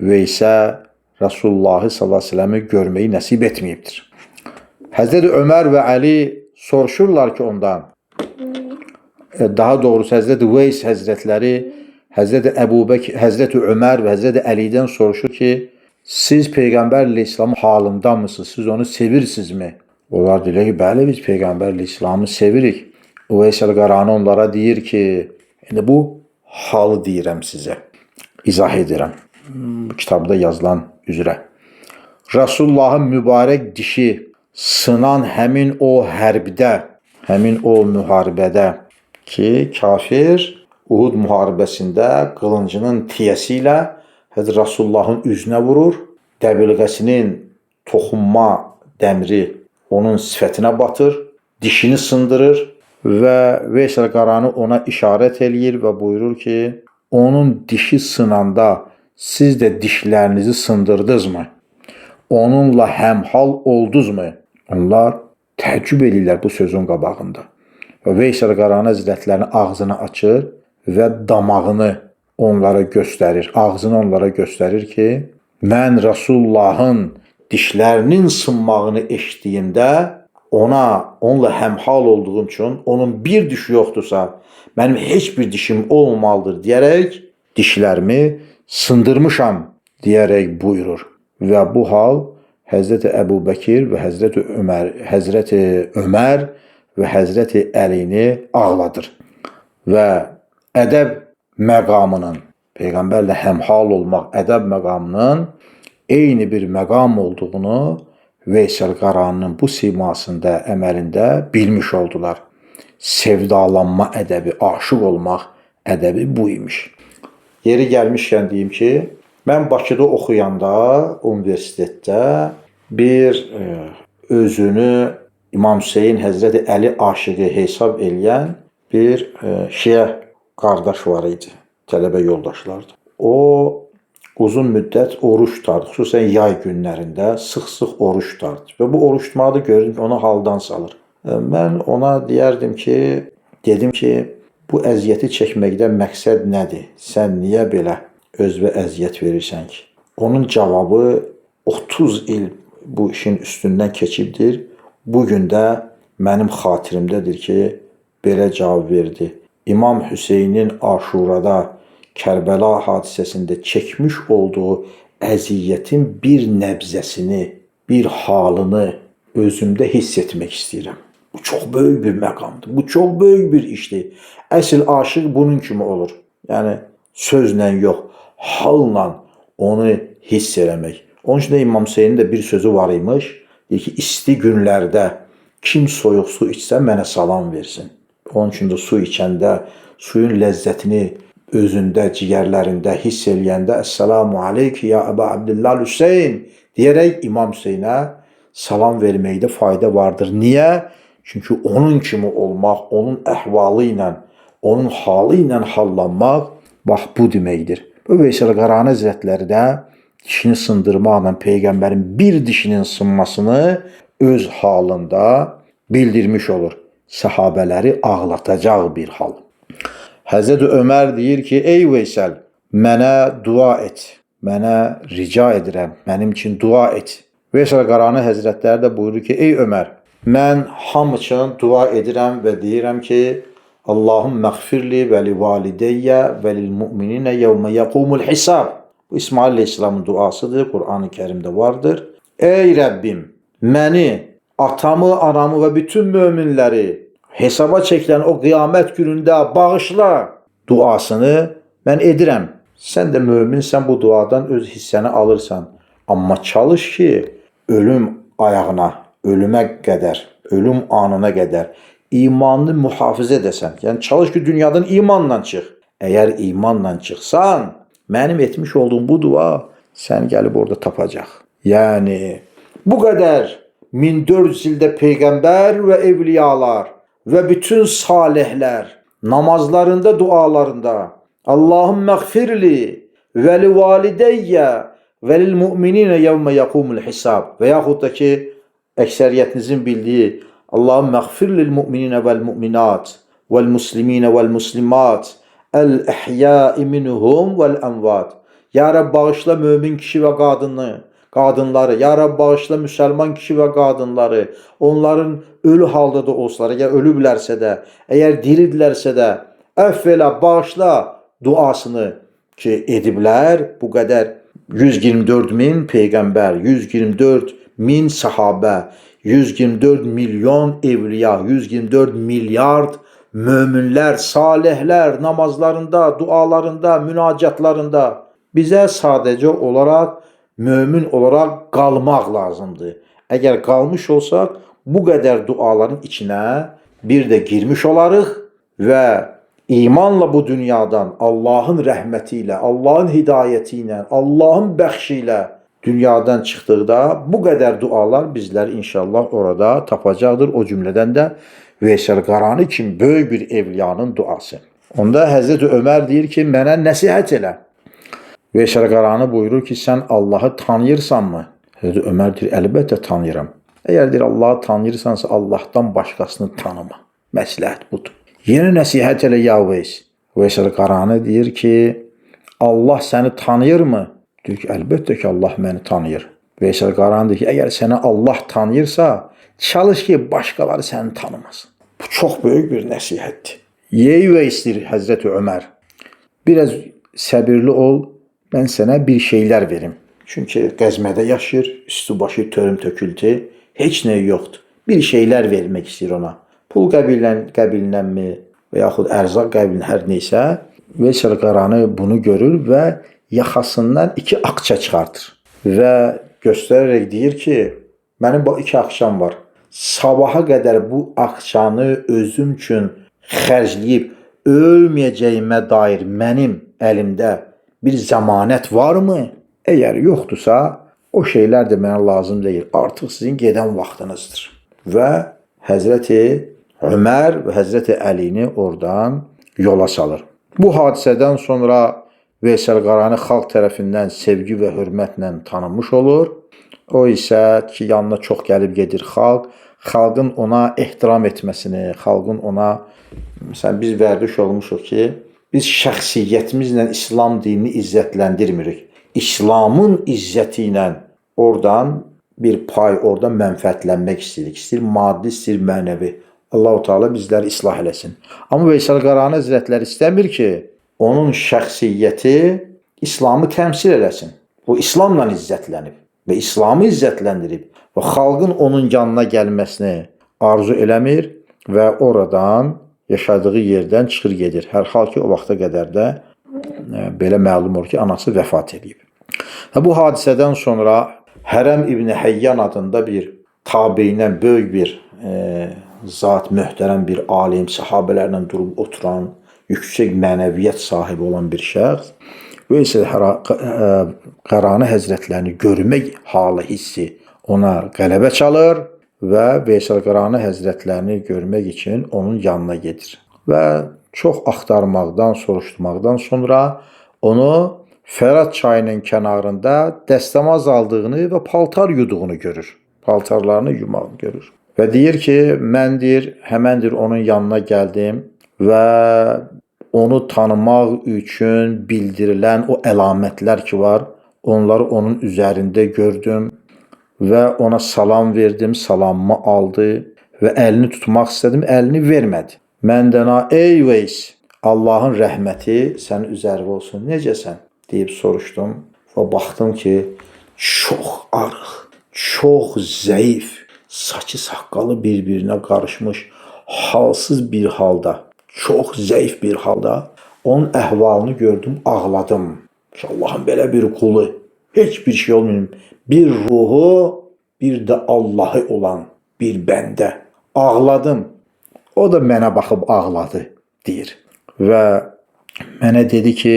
Veysə Rasulullahı sallallahu əleyhi və səlləmi görməyi nəsib etməyibdir. Həzrəti Ömər və Əli soruşurlar ki ondan, daha doğrusu Həzrəti Veys Həzrətləri Həzrəti Əbubəkir, Həzrəti Ömər və Həzrəti Əlidən soruşur ki, siz Peyğəmbər əleyhissalamın halında mısınız? Siz onu sevirsinizmi? Onlar deyirlər ki, bəli, biz Peyğəmbər əleyhissalamı sevirik. Veysəl Qarani onlara deyir ki, indi bu halı deyirəm sizə, izah edirəm. Kitabda yazılan üzrə. Rasulullahın mübarək dişi sınan həmin o hərbdə, həmin o müharibədə ki, kafir Uhud müharibəsində qılıncının tiyəsi ilə Həzrət Rasulullahın üzünə vurur, dəbilqəsinin toxunma dəmri onun sifətinə batır, dişini sındırır və Veysəl Qarani ona işarət eləyir və buyurur ki, onun dişi sınanda siz də dişlərinizi sındırdınızmı? Onunla həmhal oldunuzmu? Onlar təəccüb edirlər bu sözün qabağında. Və Veysəl Qarani Həzrətlərinin ağzını açır və damağını onlara göstərir, ağzını onlara göstərir ki, mən Rasulullahın dişlərinin sınmağını eşitdiyimdə onunla həmhal olduğum üçün, onun bir dişi yoxdursa, mənim heç bir dişim olmamalıdır deyərək, dişlərimi sındırmışam deyərək buyurur. Və bu hal Həzrəti Əbubəkir və Həzrəti Ömər və Həzrəti Əlini ağladır. Və ədəb məqamının, Peyğəmbərlə həmhal olmaq ədəb məqamının eyni bir məqam olduğunu Veysəl Qaraninin bu simasında, əməlində bilmiş oldular. Sevdalanma ədəbi, aşıq olmaq ədəbi bu imiş. Yeri gəlmişkən deyim ki, mən Bakıda oxuyanda, universitetdə bir özünü İmam Hüseyin Həzrəti Əli aşığı hesab eləyən bir şiə qardaş var idi, tələbə yoldaşlardı. O uzun müddət oruç tutardı, xüsusən yay günlərində sıx-sıx oruç tutardı və bu oruç tutmağı da gördüm ki, onu haldan salır. Mən ona dedim ki, bu əziyyəti çəkməkdə məqsəd nədir? Sən niyə belə özünə əziyyət verirsən ki? Onun cavabı 30 il bu işin üstündən keçibdir. Bugün də mənim xatirimdədir ki, belə cavab verdi. İmam Hüseynin Aşurada, Kərbəla hadisəsində çəkmiş olduğu əziyyətin bir nəbzəsini, bir halını özümdə hiss etmək istəyirəm. Bu çox böyük bir məqamdır. Bu çox böyük bir işdir. Əsl aşıq bunun kimi olur. Yəni sözlə yox, halla onu hiss eləmək. Onun üçün də İmam Hüseynin də bir sözü var imiş. Deyir ki, isti günlərdə kim soyuq su içsə mənə salam versin. Onun üçün də su içəndə, suyun ləzzətini özündə, ciyərlərində hiss eləyəndə Əssalamu aleyki ya Əba Abdillah Hüseyin deyərək İmam Hüseynə salam verməkdə fayda vardır. Niyə? Çünki onun kimi olmaq, onun əhvalı ilə, onun halı ilə hallanmaq, bax bu deməkdir. Bu Veysəl Qarani Həzrətləri də dişini sındırmaqla Peyğəmbərin bir dişinin sınmasını öz halında bildirmiş olur. Səhabələri ağlatacaq bir hal. Həzrəti Ömər deyir ki, ey Veysəl, mənə dua et, mənə rica edirəm, mənim üçün dua et. Veysəl Qarani Həzrətləri də buyurur ki, ey Ömər, mən hamı üçün dua edirəm və deyirəm ki, Allahümme gfirli ve li valideyye ve lil mu'minine yevme yekumul hisab. Bu İsmail Aleyhisselamın duasıdır. Kur'an-ı Kerim'de vardır. Ey Rabbim, məni, atamı, anamı ve bütün müminleri hesaba çekilen o kıyamet gününde bağışla duasını ben edirəm. Sen de müminsen bu duadan öz hissəni alırsan. Amma çalış ki ölüm ayağına, ölüme kadar, ölüm anına kadar imanını mühafizə edəsən. Yəni çalış ki dünyadan imanla çıx. Eğer imanla çıksan, benim etmiş olduğum bu dua sen gelip orada tapacaq. Yani bu kadar 1400 ildə peygamber ve evliyalar ve bütün salihler namazlarında, dualarında Allahümme gfirli ve li valideyye ve lil mu'minine yevme yekumul hisab ve yaxud da ki ekseriyetinizin bildiği Allahümme gfir lil mu'minine vel mu'minat vel muslimine vel muslimat el ihyai minhum vel envat. Ya Rab bağışla mümin kişi ve kadınları. Ya Rab bağışla Müslüman kişi ve kadınları. Onların ölü halda da olsalar, eğer ölüblərsə də, eğer diridirlərsə də, əffələ bağışla duasını ki ediblər. Bu kadar 124 bin peygamber, 124 bin sahabe, 124 milyon evliya, 124 milyard müminler, salihler namazlarında, dualarında, münacatlarında bize sadece olarak mümin olarak qalmaq lazımdır. Eğer qalmış olsak bu kadar duaların içine bir de girmiş olarıq ve imanla bu dünyadan Allah'ın rəhmətiyle, Allah'ın hidayetiyle, Allah'ın bəxşiyle dünyadan çıktıkta bu kadar dualar bizler inşallah orada tapacaqdır. O cümleden de Veysel Qarani kimi böyük bir evliyanın duası. Onda Hazreti Ömer deyir ki, mənə nəsihət elə. Veysel Qarani buyurur ki, sen Allah'ı tanıyırsanmı? Hazreti Ömer deyir, əlbəttə tanıyıram. Eğer deyir Allah'ı tanıyırsansa Allah'tan başkasını tanıma. Məsləhət budur. Yeni nəsihət elə ya Veys. Veysel Qarani deyir ki, Allah səni tanıyır mı? Deyir ki, əlbəttə ki Allah məni tanıyır. Veysel Qarani deyir ki, əgər səni Allah tanıyırsa, çalış ki başkaları səni tanımasın. Bu çok büyük bir nəsihətdir. Ey Veysdir Hazreti Ömer. Biraz səbirli ol, ben sana bir şeyler verim. Çünkü gəzmədə yaşır, üstü başı törüm töküldü, heç nə yoxdur. Bir şeyler vermek istəyir ona. Pul qəbilindən mi və yaxud ərzaq qəbilindən hər neysə. Veysel Qarani bunu görür ve yaxasından 2 akça çıxartır. Ve göstererek deyir ki, benim bu 2 akçam var. Sabaha kadar bu akçanı özüm üçün xərcləyib ölməyəcəyimə dair mənim əlimdə bir zəmanət varmı? Eğer yoktursa o şeyler de mənə lazım değil. Artık sizin gedən vaxtınızdır. Ve Hazreti Ömer ve Hazreti Əlini oradan yola salır. Bu hadiseden sonra Veysel Qarani xalq tərəfindən sevgi və hörmətlə tanınmış olur. O isə ki, yanına çox gəlib gedir xalq. Xalqın ona ehtiram etməsini, xalqın ona, məsələn, biz vərdiş olmuşuq ki, biz şəxsiyyətimizlə İslam dinini izzətləndirmirik. İslamın izzəti ilə oradan bir pay, oradan mənfəətlənmək istəyirik. İstəyir maddi, istəyir mənəvi. Allah-u Teala bizləri islah eləsin. Amma Veysel Qarani Həzrətləri istəmir ki, onun şəxsiyyəti İslamı təmsil eləsin. O İslamla izzətlənib və İslamı izzətləndirib və xalqın onun yanına gəlməsini arzu eləmir və oradan yaşadığı yerdən çıxır gedir. Hər hal ki o vaxta qədər də belə məlum olur ki, anası vəfat edib. Və bu hadisədən sonra Hərəm İbn Həyyan adında bir tabiindən böyük bir zat, möhtərəm bir alim, sahabələrlə durub oturan, yüksək mənəviyyət sahibi olan bir şəxs Veysel Qarani Həzrətlərini görmək halı hissi ona qələbə çalır və Veysel Qarani Həzrətlərini görmək üçün onun yanına gedir. Və çox axtarmaqdan, soruşturmaqdan sonra onu Fərat çayının kənarında dəstəmaz aldığını və paltar yuduğunu görür. Paltarlarını yumağını görür. Və deyir ki, mən deyir, həməndir onun yanına gəldim və onu tanımaq üçün bildirilən o əlamətlər ki var, onları onun üzərində gördüm və ona salam verdim, salamımı aldı və əlini tutmaq istədim, əlini vermədi. Məndən ey Veys, Allahın rəhməti sənin üzərində olsun. Necəsən? Deyib soruşdum və baxdım ki, çox arıq, çox zəif, saçı saqqalı bir-birinə qarışmış, halsız bir halda, çox zəif bir halda onun əhvalını gördüm, ağladım. Ki Allahın belə bir qulu, heç bir şey olmayıb, bir ruhu, bir də Allahı olan bir bəndə. Ağladım. O da mənə baxıb ağladı, deyir. Və mənə dedi ki,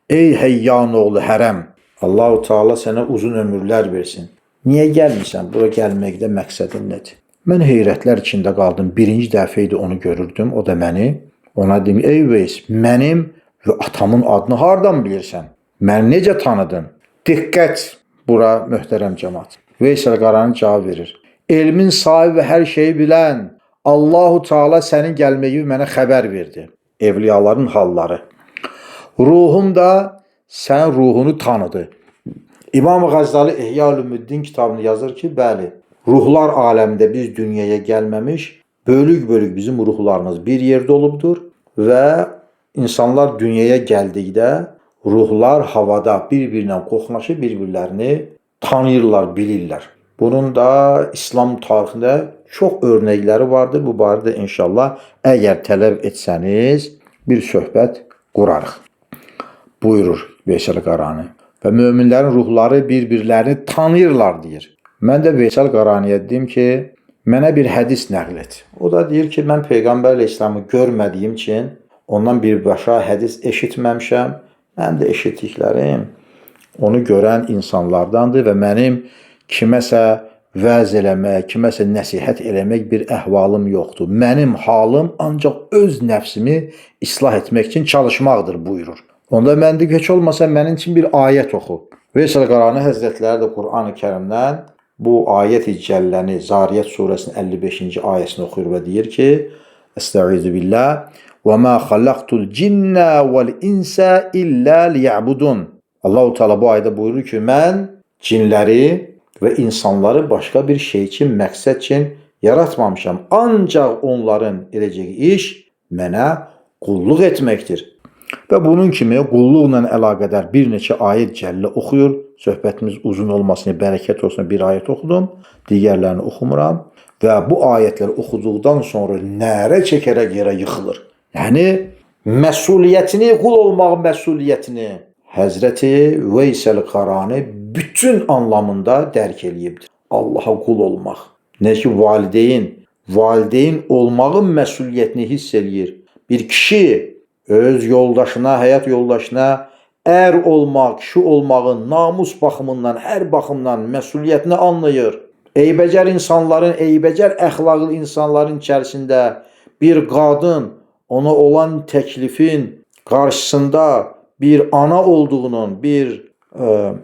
ey Heyyan oğlu hərəm, Allah-u Teala sənə uzun ömürlər versin. Niyə gəlmirsən? Bura gəlməkdə məqsədin nədir? Mən heyrətlər içində qaldım. Birinci dəfə idi onu görürdüm. O da məni. Ona dedim, ey Veys, mənim və atamın adını hardan bilirsən? Məni necə tanıdın? Diqqət, bura möhtərəm cəmaat. Veys el-Qarani cavab verir. Elmin sahibi və hər şeyi bilən Allah-u Teala sənin gəlməyi mənə xəbər verdi. Evliyaların halları. Ruhum da sənin ruhunu tanıdı. İmam Gazali İhya-ül-Ümmüddin kitabını yazır ki, bəli, ruhlar aləmində biz dünyaya gəlməmiş, bölük-bölük bizim ruhlarımız bir yerdə olubdur və insanlar dünyaya gəldikdə ruhlar havada bir-birinə qoxnaşı bir-birlərini tanıyırlar, bilirlər. Bunun da İslam tarixində çox örnəkləri vardır. Bu barədə inşallah əgər tələb etsəniz bir söhbət qurarıq. Buyurur Veys el-Qarani. Və möminlərin ruhları bir-birlərini tanıyırlar deyir. Mən də Veys el-Qaraniyə dedim ki, mənə bir hədis nəql et. O da deyir ki, mən Peyğəmbər əleyhissalamı görmədiyim üçün ondan birbaşa hədis eşitməmişəm. Mən də eşitdiklərim onu görən insanlardandır və mənim kiməsə vəz eləmək, kiməsə nəsihət eləmək bir əhvalım yoxdur. Mənim halım ancaq öz nəfsimi islah etmək üçün çalışmaqdır buyurur. Onda mən də heç olmasa mənim üçün bir ayət oxu. Veys el-Qarani Həzrətləri də Qur'an-ı Kərimdən bu ayət-i cəlləni Zariyət surəsinin 55-ci ayəsini oxuyur və deyir ki, Estaizu billah və mə xalaqtul cinnə vəl-insə illə liyəbudun. Allah-u Teala bu ayda buyurur ki, mən cinləri və insanları başqa bir şey üçün, məqsəd üçün yaratmamışam. Ancaq onların edəcəyi iş mənə qulluq etməkdir. Və bunun kimi qulluqla əlaqədar bir neçə ayət cəllə oxuyur. Söhbətimiz uzun olmasına, bərəkət olsun bir ayət oxudum. Digərlərini oxumuram. Və bu ayətləri oxuduqdan sonra nərə çəkərək yerə yıxılır. Yəni, məsuliyyətini, qul olmaq məsuliyyətini Həzrəti Veys el-Qarani bütün anlamında dərk eləyibdir. Allaha qul olmaq. Nə ki, valideyn olmağın məsuliyyətini hiss eləyir. Bir kişi öz yoldaşına, həyat yoldaşına ər olmaq, kişi olmağın namus baxımından, hər baxımdan məsuliyyətini anlayır. Eybəcər insanların, eybəcər əxlaqlı insanların içərisində bir qadın ona olan təklifin qarşısında bir ana olduğunun, bir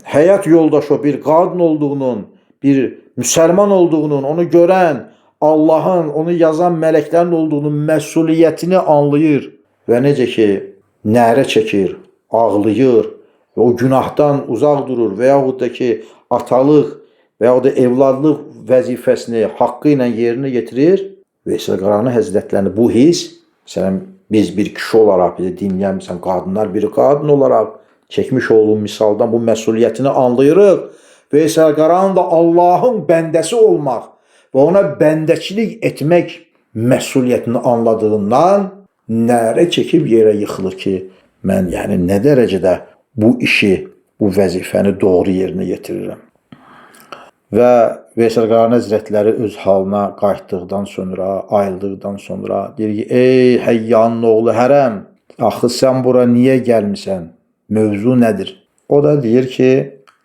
həyat yoldaşı, bir qadın olduğunun, bir müsəlman olduğunun, onu görən Allahın, onu yazan mələklərin olduğunun məsuliyyətini anlayır. Və necə ki, nərə çəkir, ağlayır və o günahdan uzaq durur və yaxud da ki, atalıq və yaxud da evladlıq vəzifəsini haqqı ilə yerinə yetirir. Veys el-Qarani Həzrətlərini bu his, məsələn, biz bir kişi olaraq, bizi dinləyəmirsən, qadınlar bir qadın olaraq çəkmiş olduğum misaldan bu məsuliyyətini anlayırıq. Veys el-Qarani da Allahın bəndəsi olmaq və ona bəndəçilik etmək məsuliyyətini anladığından nərə çəkib yerə yıxılır ki, mən yəni nə dərəcədə bu işi, bu vəzifəni doğru yerinə yetirirəm. Və Veys el-Qarani Həzrətləri öz halına qayıtdıqdan sonra, ayıldıqdan sonra deyir ki, ey Həyyanın oğlu hərəm, axı sən bura niyə gəlmisən? Mövzu nədir? O da deyir ki,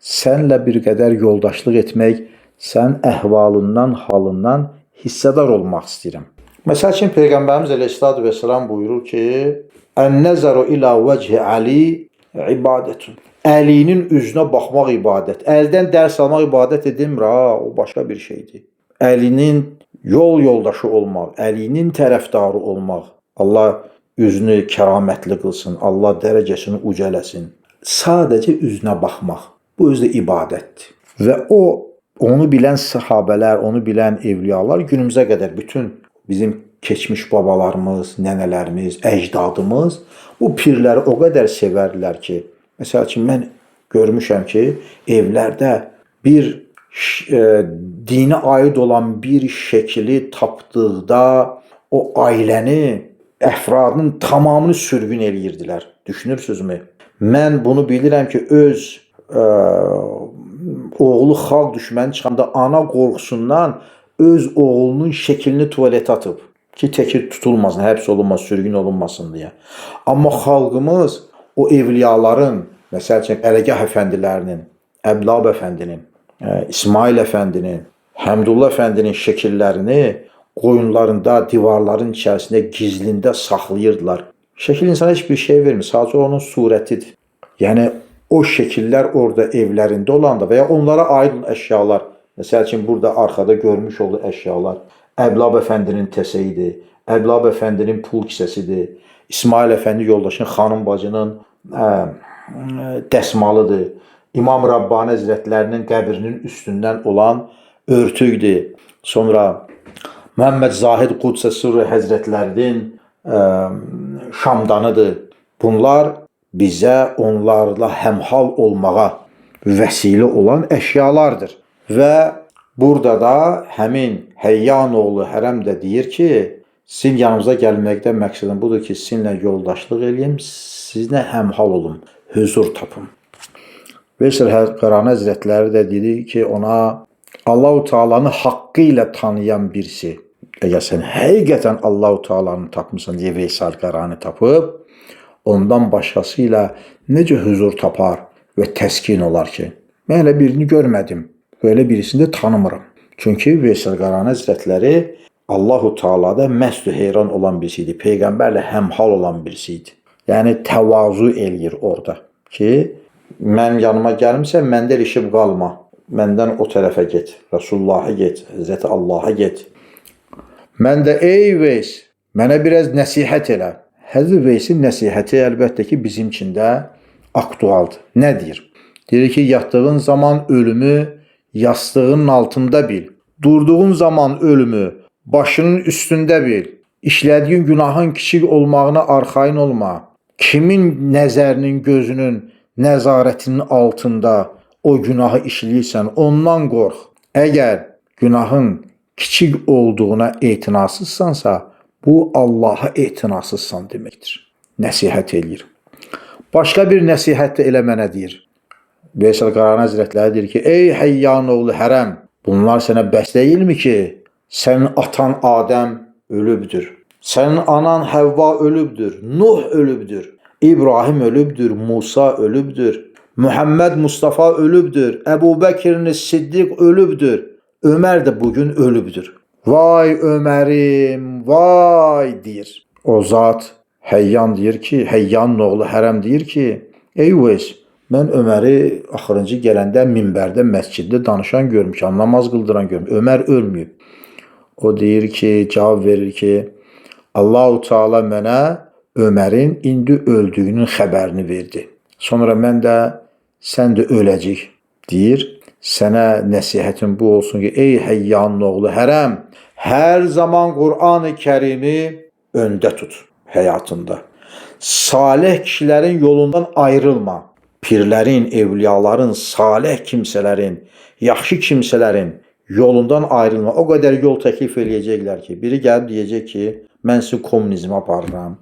sənlə bir qədər yoldaşlıq etmək, sən əhvalından, halından hissədar olmaq istəyirəm. Məsəl üçün Peyğəmbərimiz əleyhissalatu vesselam buyurur ki, "Ən-nəzəru ilə vəchi Ali ibadətun." Əlinin üzünə baxmaq ibadət. Əldən dərs almaq ibadət edilmir, o başqa bir şeydir. Əlinin yol yoldaşı olmaq, əlinin tərəfdarı olmaq. Allah üzünü kəramətli qılsın, Allah dərəcəsini ucələsin. Sadəcə üzünə baxmaq. Bu özü də ibadətdir. Və onu bilən səhabələr, onu bilən evliyalar günümüzə qədər bütün bizim keçmiş babalarımız, nənələrimiz, əcdadımız bu pirləri o qədər sevərdilər ki, məsəl üçün mən görmüşəm ki, evlərdə bir dinə aid olan bir şəkili tapdıqda o ailəni, əfradın tamamını sürgün eləyirdilər. Düşünürsünüzmü? Mən bunu bilirəm ki, öz oğlu xalq düşməni çıxanda ana qorxusundan öz oğlunun şəklini tualetə atıb ki, təkir tutulmasın, həbs olunmasın, sürgün olunmasın deyə. Amma xalqımız o evliyaların, məsəl üçün Ərəgah əfəndilərinin, Əblab əfəndinin, İsmail əfəndinin, Həmdullah əfəndinin şəkillərini qoyunlarında, divarların içərisində gizlində saxlayırdılar. Şəkil insana heç bir şey vermir, sadəcə onun surətidir. Yəni o şəkillər orada evlərində olanda və ya onlara aid əşyalar, məsəl üçün burada arxada görmüş olduğu əşyalar, Əblab əfəndinin təsəyidir, Əblab əfəndinin pul kisəsidir, İsmail əfəndi yoldaşın, xanım bacının dəsmalıdır, İmam Rabbani Həzrətlərinin qəbrinin üstündən olan örtüydür. Sonra Məhəmməd Zahid Qudsə Sürrü Həzrətlərinin şamdanıdır. Bunlar bizə onlarla həmhal olmağa vəsilə olan əşyalardır. Və burada da həmin Həyyan oğlu Hərəm də deyir ki, sizin yanımıza gəlməkdə məqsədim budur ki, sizinlə yoldaşlıq eləyim, sizinlə həmhal olum, huzur tapım. Veysel Qarani Həzrətləri də dedi ki, ona Allah-u Teala'nı haqqı ilə tanıyan birisi, əgər sən həqiqətən Allah-u Teala'nı tapmışsan deyə Veysel Qarani tapıb, ondan başqası ilə necə huzur tapar və təskin olar ki, mən elə birini görmədim, belə birisini də tanımıram. Çünki Veysel Qarani Həzrətləri Allah-u Teala'da məsd heyran olan birisiydi, Peyğəmbərlə həmhal olan birisiydi. Yəni təvazu eləyir orada ki, mən yanıma gəlmişəm, məndə ilişib qalma. Məndən o tərəfə get. Resulullah'a get. Həzrəti Allah'a get. Mən də ey Veys, mənə biraz nəsihət elə. Həzrət Veysin nəsihəti əlbəttə ki, bizim üçün də aktualdır. Nə deyir? Deyir ki, yatdığın zaman ölümü yastığının altında bil. Durduğun zaman ölümü başının üstündə bil. İşlədiyin günahın kiçik olmağına arxayın olma. Kimin nəzərinin, gözünün nəzarətinin altında o günahı işləyirsən, ondan qorx. Əgər günahın kiçik olduğuna etinasızsansa, bu Allaha etinasızsan deməkdir. Nəsihət eləyir. Başqa bir nəsihət də elə mənə deyir. Veysel Qarani Həzrətləri deyir ki, ey Həyyan oğlu Hərəm, bunlar sənə bəs deyilmi ki, sənin atan Adəm ölübdür. Sənin anan Həvva ölübdür. Nuh ölübdür. İbrahim ölübdür, Musa ölübdür, Muhammed Mustafa ölübdür, Əbu Bəkir Siddiq ölübdür, Ömər də bugün ölübdür. Vay Ömərim, vay deyir. O zat Həyyan deyir ki, Həyyanın oğlu Hərəm deyir ki, ey Veys, mən Öməri axırıncı gələndə minbərdə, məsciddə danışan görmüşəm, namaz qıldıran görmüşəm. Ömər ölməyib. O deyir ki, cavab verir ki, Allah-u Teala mənə Ömərin indi öldüyünün xəbərini verdi. Sonra mən də sən də öləcək deyir. Sənə nəsihətim bu olsun ki, ey Həyyanın oğlu Hərəm, hər zaman Qur'an-ı Kərimi öndə tut həyatında. Salih kişilərin yolundan ayrılma. Pirlərin, evliyaların, salih kimsələrin, yaxşı kimsələrin yolundan ayrılma. O qədər yol təklif eləyəcəklər ki, biri gəlib deyəcək ki, mən sizi kommunizmə aparıram.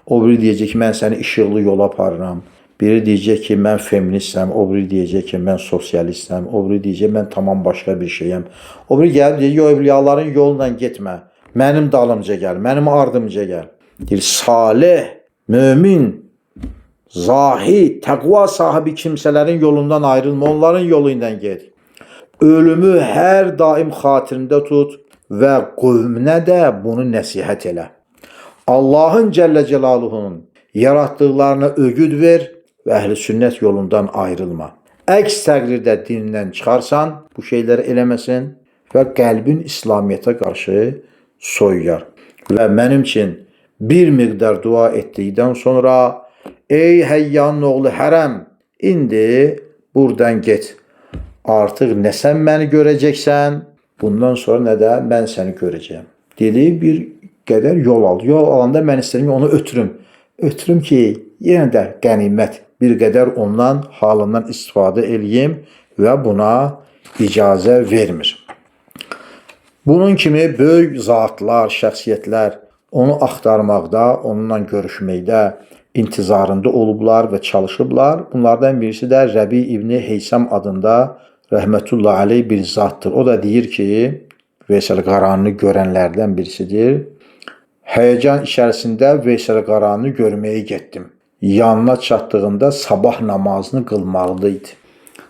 O biri deyəcək ki, mən səni işıqlı yola aparıram. Biri deyəcək ki, mən feministəm. O biri deyəcək ki, mən sosialistəm. O biri deyəcək ki, mən tamam başqa bir şeyəm. O biri gəlib deyəcək ki, o evliyaların yolundan getmə. Mənim dalımca gəl, mənim ardımca gəl. Deyir, salih, mömin, zahid, təqva sahibi kimsələrin yolundan ayrılma, onların yolu ilə get. Ölümü hər daim xatirində tut və qövmünə də bunu nəsihət elə. Allahın Cəllə Cəlaluhunun yaratdıqlarına ögüd ver və əhl-i sünnət yolundan ayrılma. Əks təqdirdə dinindən çıxarsan, bu şeyləri eləməsin və qəlbin İslamiyyətə qarşı soyuyar. Və mənim üçün bir miqdar dua etdikdən sonra, ey Həyyanın oğlu Hərəm, indi buradan get. Artıq nə sən məni görəcəksən, bundan sonra nə də mən səni görəcəyəm. Dediyi bir qədər yol aldı. Yol alanda mən istədim ki, onu ötürüm. Ötürüm ki, yenə də qənimət bir qədər ondan, halından istifadə eləyim və buna icazə vermir. Bunun kimi böyük zatlar, şəxsiyyətlər onu axtarmaqda, onunla görüşməkdə intizarında olublar və çalışıblar. Bunlardan birisi də Rəbi İbni Heysəm adında rəhmətullah aleyh bir zatdır. O da deyir ki, Veysel Qaranini görənlərdən birisidir. Həyəcan içərisində Veysel Qaranini görməyə getdim. Yanına çatdığımda sabah namazını qılmalıydı.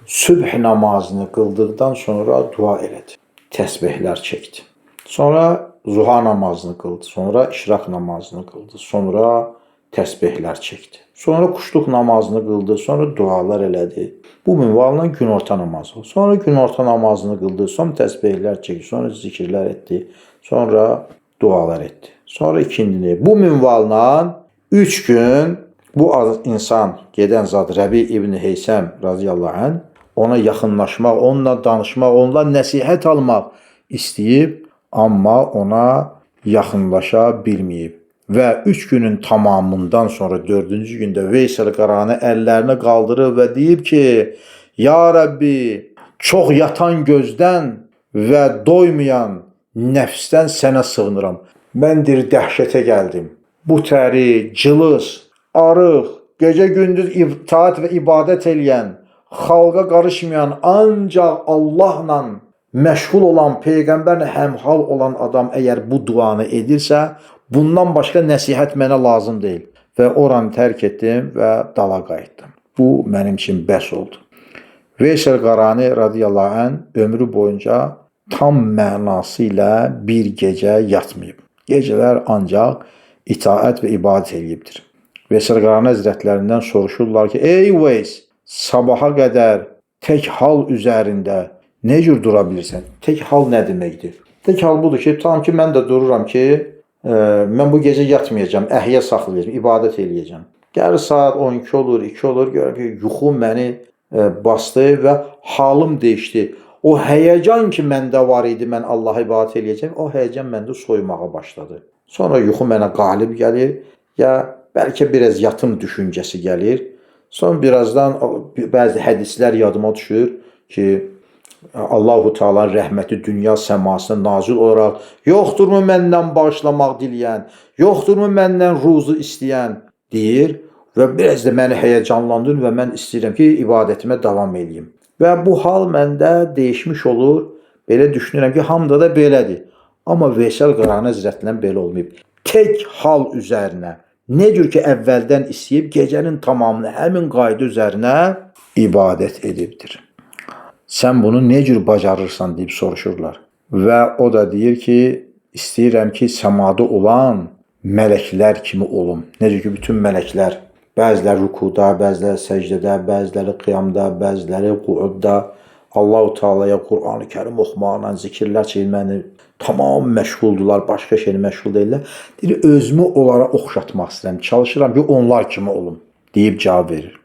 Sübh namazını qıldıqdan sonra dua elədi. Təsbihlər çəkdi. Sonra zuha namazını qıldı. Sonra işraq namazını qıldı. Sonra təsbihlər çəkdi. Sonra kuşluq namazını qıldı. Sonra dualar elədi. Bu minvalla günorta namazı. Sonra günorta namazını qıldı. Sonra təsbihlər çəkdi. Sonra zikirlər etdi. Sonra dualar etdi. Sonra ikindini. Bu minvalla 3 gün bu insan, gedən zat Rəbi İbni Heysəm radiyallahu anh, ona yaxınlaşmaq, onunla danışmaq, onunla nəsihət almaq istəyib, amma ona yaxınlaşa bilməyib. Və 3 günün tamamından sonra 4-cü gündə Veysel Qarani əllərini qaldırıb və deyib ki, Ya Rəbbi, çox yatan gözdən və doymayan nəfsdən sənə sığınıram. Mən dəhşətə gəldim. Bu təri, cılız, arıq, gecə-gündüz itaat və ibadət eləyən, xalqa qarışmayan, ancaq Allahla məşğul olan, Peyğəmbərlə həmhal olan adam əgər bu duanı edirsə, bundan başqa nəsihət mənə lazım deyil. Və oranı tərk etdim və dala qayıtdım. Bu mənim üçün bəs oldu. Veysel Qarani radiyallahu anh ömrü boyunca tam mənası ilə bir gecə yatmayıb. Gecələr ancaq itaət və ibadət eləyibdir. Veysel Qarani həzrətlərindən soruşurlar ki, ey Veys, sabaha qədər tək hal üzərində nə cür dura bilirsən? Tək hal nə deməkdir? Tək hal budur ki, tam ki, mən də dururam ki, mən bu gecə yatmayacağım, əhya saxlayacağım, ibadət eləyəcəm. Gəlir saat 12 olur, 2 olur, görürəm ki, yuxu məni bastı və halım dəyişdi. O həyəcan ki, məndə var idi, mən Allaha ibadət eləyəcəm, o həyəcan məndə soymağa başladı. Sonra yuxu mənə qalib gəlir, ya bəlkə biraz yatım düşüncəsi gəlir. Sonra birazdan bəzi hədislər yadıma düşür ki, Allahu Teala'nın rəhməti dünya səmasına nazil olaraq yoxdurmu məndən bağışlamaq diləyən, yoxdurmu məndən ruzu istəyən deyir və biraz da məni həyəcanlandırır və mən istəyirəm ki, ibadətimə davam edeyim. Və bu hal məndə dəyişmiş olur. Belə düşünürəm ki, hamıda da belədir. Amma Veysel Qarani həzrətlə belə olmayıb. Tək hal üzərinə, nə cür ki, əvvəldən istəyib, gecənin tamamını həmin qayda üzərinə ibadət edibdir. Sən bunu nə cür bacarırsan deyib soruşurlar. Və o da deyir ki, istəyirəm ki, səmada olan mələklər kimi olum. Necə ki, bütün mələklər, bəziləri rükuda, bəziləri səcdədə, bəziləri qiyamda, bəziləri qu'udda, Allah-u Teala'ya Qur'an-ı Kərim oxumaqla, zikirlər çəkilməni tamam məşğuldular, başqa şeylə məşğul deyirlər. Deyir, özümü onlara oxşatmaq istəyirəm, çalışıram ki, onlar kimi olum deyib cavab verir.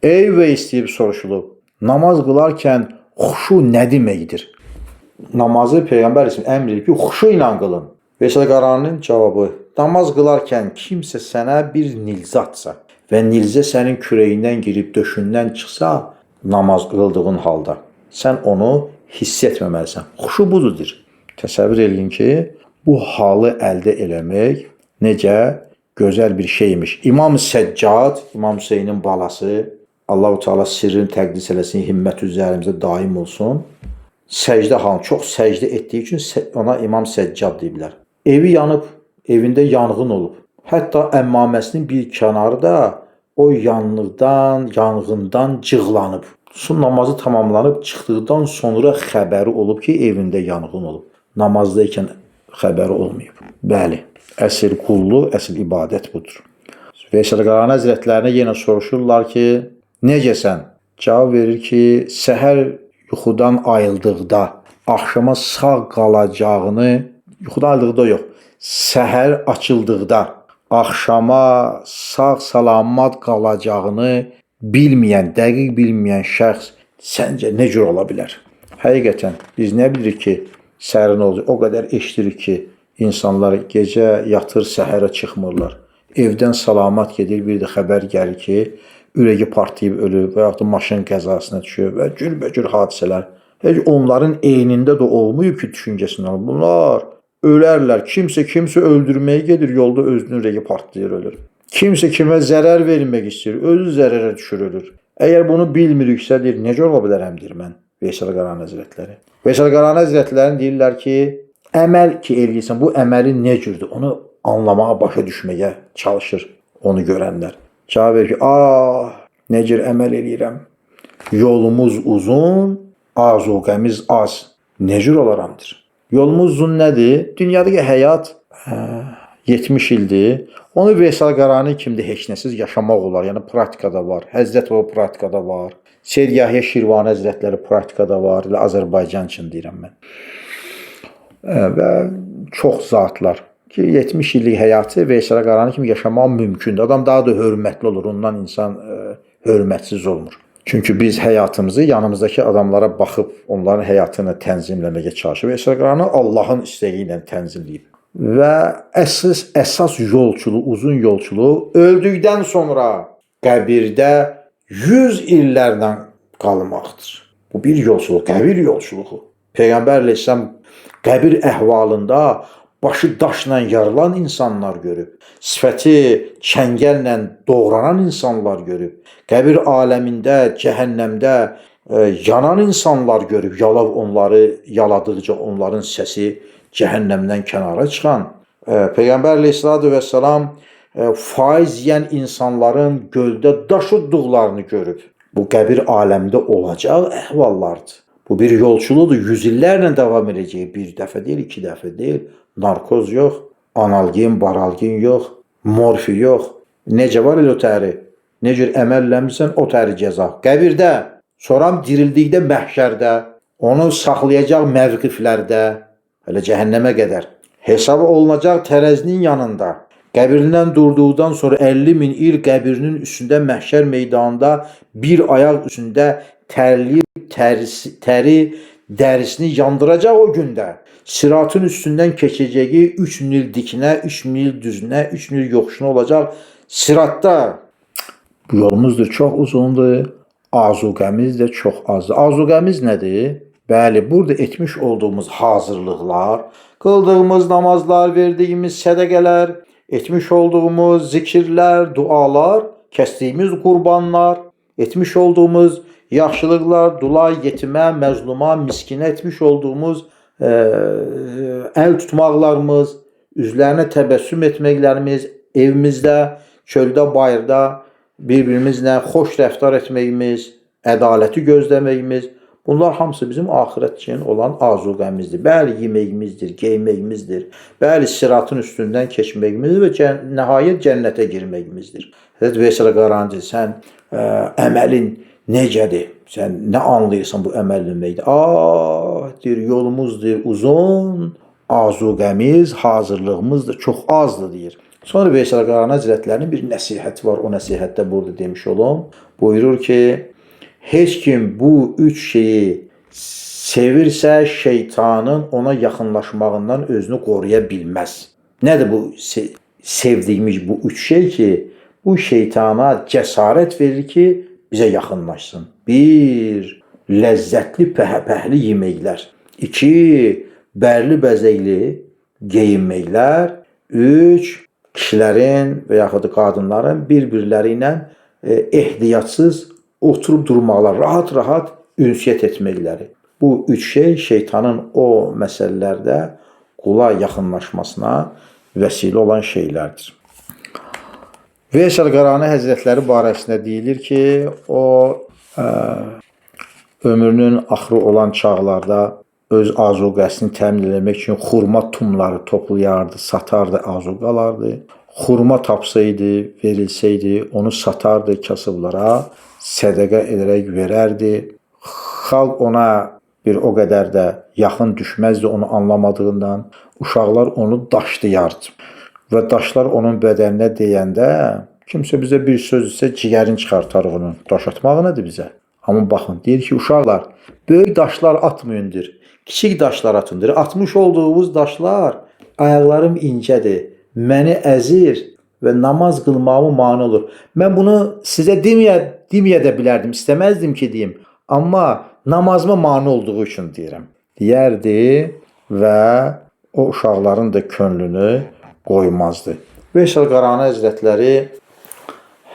Ey Veys deyib soruşulub, namaz qılarkən xuşu nə deməkdir? Namazı Peyğəmbər ismi əmr edir ki, xuşu ilə qılın. Veysel Qaraninin cavabı, namaz qılarkən kimsə sənə bir nilzə atsa və nilzə sənin kürəyindən girib döşündən çıxsa, namaz qıldığın halda sən onu hiss etməməlisən. Xuşu budur. Təsəvvür edin ki, bu halı əldə eləmək necə gözəl bir şeymiş. İmam Səccad, İmam Hüseynin balası, Allah-u Teala sirrini təqdis eləsin, himməti üzərimizdə daim olsun. Səcdə halını, çox səcdə etdiyi üçün ona İmam Səccad deyiblər. Evi yanıb, evində yanğın olub. Hətta əmmaməsinin bir kənarı da o yanğından cığlanıb. Son namazı tamamlanıb çıxdıqdan sonra xəbəri olub ki, evində yanğın olub. Namazdaykən xəbəri olmayıb. Bəli, əsl qulluq, əsl ibadət budur. Veysel Qarani həzrətlərinə yenə soruşurlar ki, necəsən? Cavab verir ki, səhər yuxudan ayıldıqda, axşama sağ qalacağını, yuxudan ayıldıqda yox, səhər açıldıqda, axşama sağ salamat qalacağını bilməyən, dəqiq bilməyən şəxs səncə nə cür ola bilər? Həqiqətən biz nə bilirik ki, səhər nə olacaq? O qədər eşitirik ki, İnsanlar gecə yatır, səhərə çıxmırlar. Evdən salamat gedir, bir də xəbər gəlir ki, ürəyi partlayıb ölüb və yaxud da maşın qəzasına düşüb və cürbəcür hadisələr. Heç onların eynində də olmayıb ki, düşüncəsindən. Bunlar ölərlər. Kimsə öldürməyə gedir, yolda özünün ürəyi partlayır, ölür. Kimsə kimə zərər vermək istəyir, özü zərərə düşür, ölür. Əgər bunu bilmiriksə, deyir, necə ola bilərəmdir mən? Veysəl Qarani Həzrətləri. Veysəl Qarani Həzrətlərin deyirlər ki, əməl ki eləyirsən, bu əməlin nə cürdür? Onu anlamağa, başa düşməyə çalışır onu görənlər. Cavab verir ki, nə cür əməl eləyirəm? Yolumuz uzun, azuqəmiz az. Nə cür olaramdır? Yolumuz uzun nədir? Dünyadakı həyat 70 ildir. Onu Veysəl Qarani kimdir? Heç nəsiz yaşamaq olar. Yəni praktikada var. Həzrət o praktikada var. Seyyid Yahya Şirvani Həzrətləri praktikada var. Azərbaycan üçün deyirəm mən. Və çox zatlar ki 70 illik həyatı Veysəl Qarani kimi yaşamaq mümkündür. Adam daha da hörmətli olur. Ondan insan hörmətsiz olmur. Çünki biz həyatımızı yanımızdakı adamlara baxıb onların həyatını tənzimləməyə çalışır. Veysəl Qarani Allahın istəyi ilə tənzimləyib. Və əsas yolçuluğu, uzun yolçuluğu öldükdən sonra qəbirdə 100 illərlə qalmaqdır. Bu bir yolçuluq, qəbir yolçuluğu. Peyğəmbər əleyhissalam qəbir əhvalında başı daşla yarılan insanlar görüb, sifəti çəngəllə doğranan insanlar görüb, qəbir aləmində, cəhənnəmdə yanan insanlar görüb, onları yaladıqca onların səsi cəhənnəmdən kənara çıxan. Peyğəmbər əleyhissalatu vesselam faiz yeyən insanların göldə daş udduqlarını görüb. Bu qəbir aləmində olacaq əhvallardır. Bu bir yolçuluqdur. 100 illərlə davam edəcək. Bir dəfə deyil, 2 dəfə deyil. Narkoz yox, analgin, baralgin yox, morfi yox. Necə var elə o təri? Necə əməlləmirsən o təri cəza. Qəbirdə, sonra dirildikdə məhşərdə, onu saxlayacaq məvqiflərdə, elə cəhənnəmə qədər. Hesabı olunacaq tərəzinin yanında. Qəbirindən durduqdan sonra 50.000 il qəbirinin üstündə məhşər meydanında bir ayaq üstündə tərliyib dərisini yandıracaq o gündə. Siratın üstündən keçəcəyi 3000 il dikinə, 3000 il düzünə, 3000 il yoxuşuna olacaq. Siratda bu yolumuzdur, çox uzundur. Azuqəmiz də çox azdır. Azuqəmiz nədir? Bəli, burada etmiş olduğumuz hazırlıqlar, qıldığımız namazlar, verdiyimiz sədəqələr, etmiş olduğumuz zikirlər, dualar, kəsdiyimiz qurbanlar, etmiş olduğumuz yaxşılıqlar, dua, yetimə, məzluma, miskinə etmiş olduğumuz əl tutmaqlarımız, üzlərinə təbəssüm etməklərimiz, evimizdə, çöldə, bayırda bir-birimizlə xoş rəftar etməyimiz, ədaləti gözləməyimiz, bunlar hamısı bizim axirət üçün olan azuqəmizdir. Bəli, yeməyimizdir, geyməyimizdir. Bəli, siratın üstündən keçməyimizdir və nəhayət cənnətə girməyimizdir. Həzrət Veysəl Qarani, sən əməlin necədir? Sən nə anlayırsan bu əməl deməkdir? Deyir, yolumuzdur uzun, azuqəmiz, hazırlığımız da çox azdır, deyir. Sonra Veysəl Qarani Həzrətlərinin bir nəsihəti var, o nəsihətdə burada demiş olum. Buyurur ki, heç kim bu üç şeyi sevirsə, şeytanın ona yaxınlaşmağından özünü qoruya bilməz. Nədir bu sevdiyimiz bu üç şey ki, bu şeytana cəsarət verir ki, bizə yaxınlaşsın. 1. Ləzzətli pəhpəhli yeməklər. 2. Bərli bəzəkli geyinməklər. 3. Kişilərin və yaxud da qadınların bir-birləri ilə ehtiyatsız oturub durmaqlar, rahat-rahat ünsiyyət etməkləri. Bu üç şey şeytanın o məsələlərdə qula yaxınlaşmasına vəsilə olan şeylərdir. Veysəl Qarani Həzrətləri barəsində deyilir ki, o ömrünün axırı olan çağlarda öz azuqəsini təmin etmək üçün xurma tumları toplayardı, satardı, azuqalardı. Xurma tapsaydı, verilsəydi, onu satardı kasıblara, sədəqə edərək verərdi. Xalq ona bir o qədər də yaxın düşməzdi onu anlamadığından. Uşaqlar onu daşlayardı. Və daşlar onun bədəninə deyəndə, kimsə bizə bir söz isə ciyərin çıxartarıq onun. Daş atmaq nədir bizə? Amma baxın, deyir ki, uşaqlar, böyük daşlar atmayındır, kiçik daşlar atındır. Atmış olduğunuz daşlar ayaqlarım incədir, məni əzir və namaz qılmağıma mane olur. Mən bunu sizə deməyə də bilərdim, istəməzdim ki deyim. Amma namazıma mane olduğu üçün deyirəm. Deyərdi və o uşaqların da könlünü qoymazdı. Veysel Qarani Həzrətləri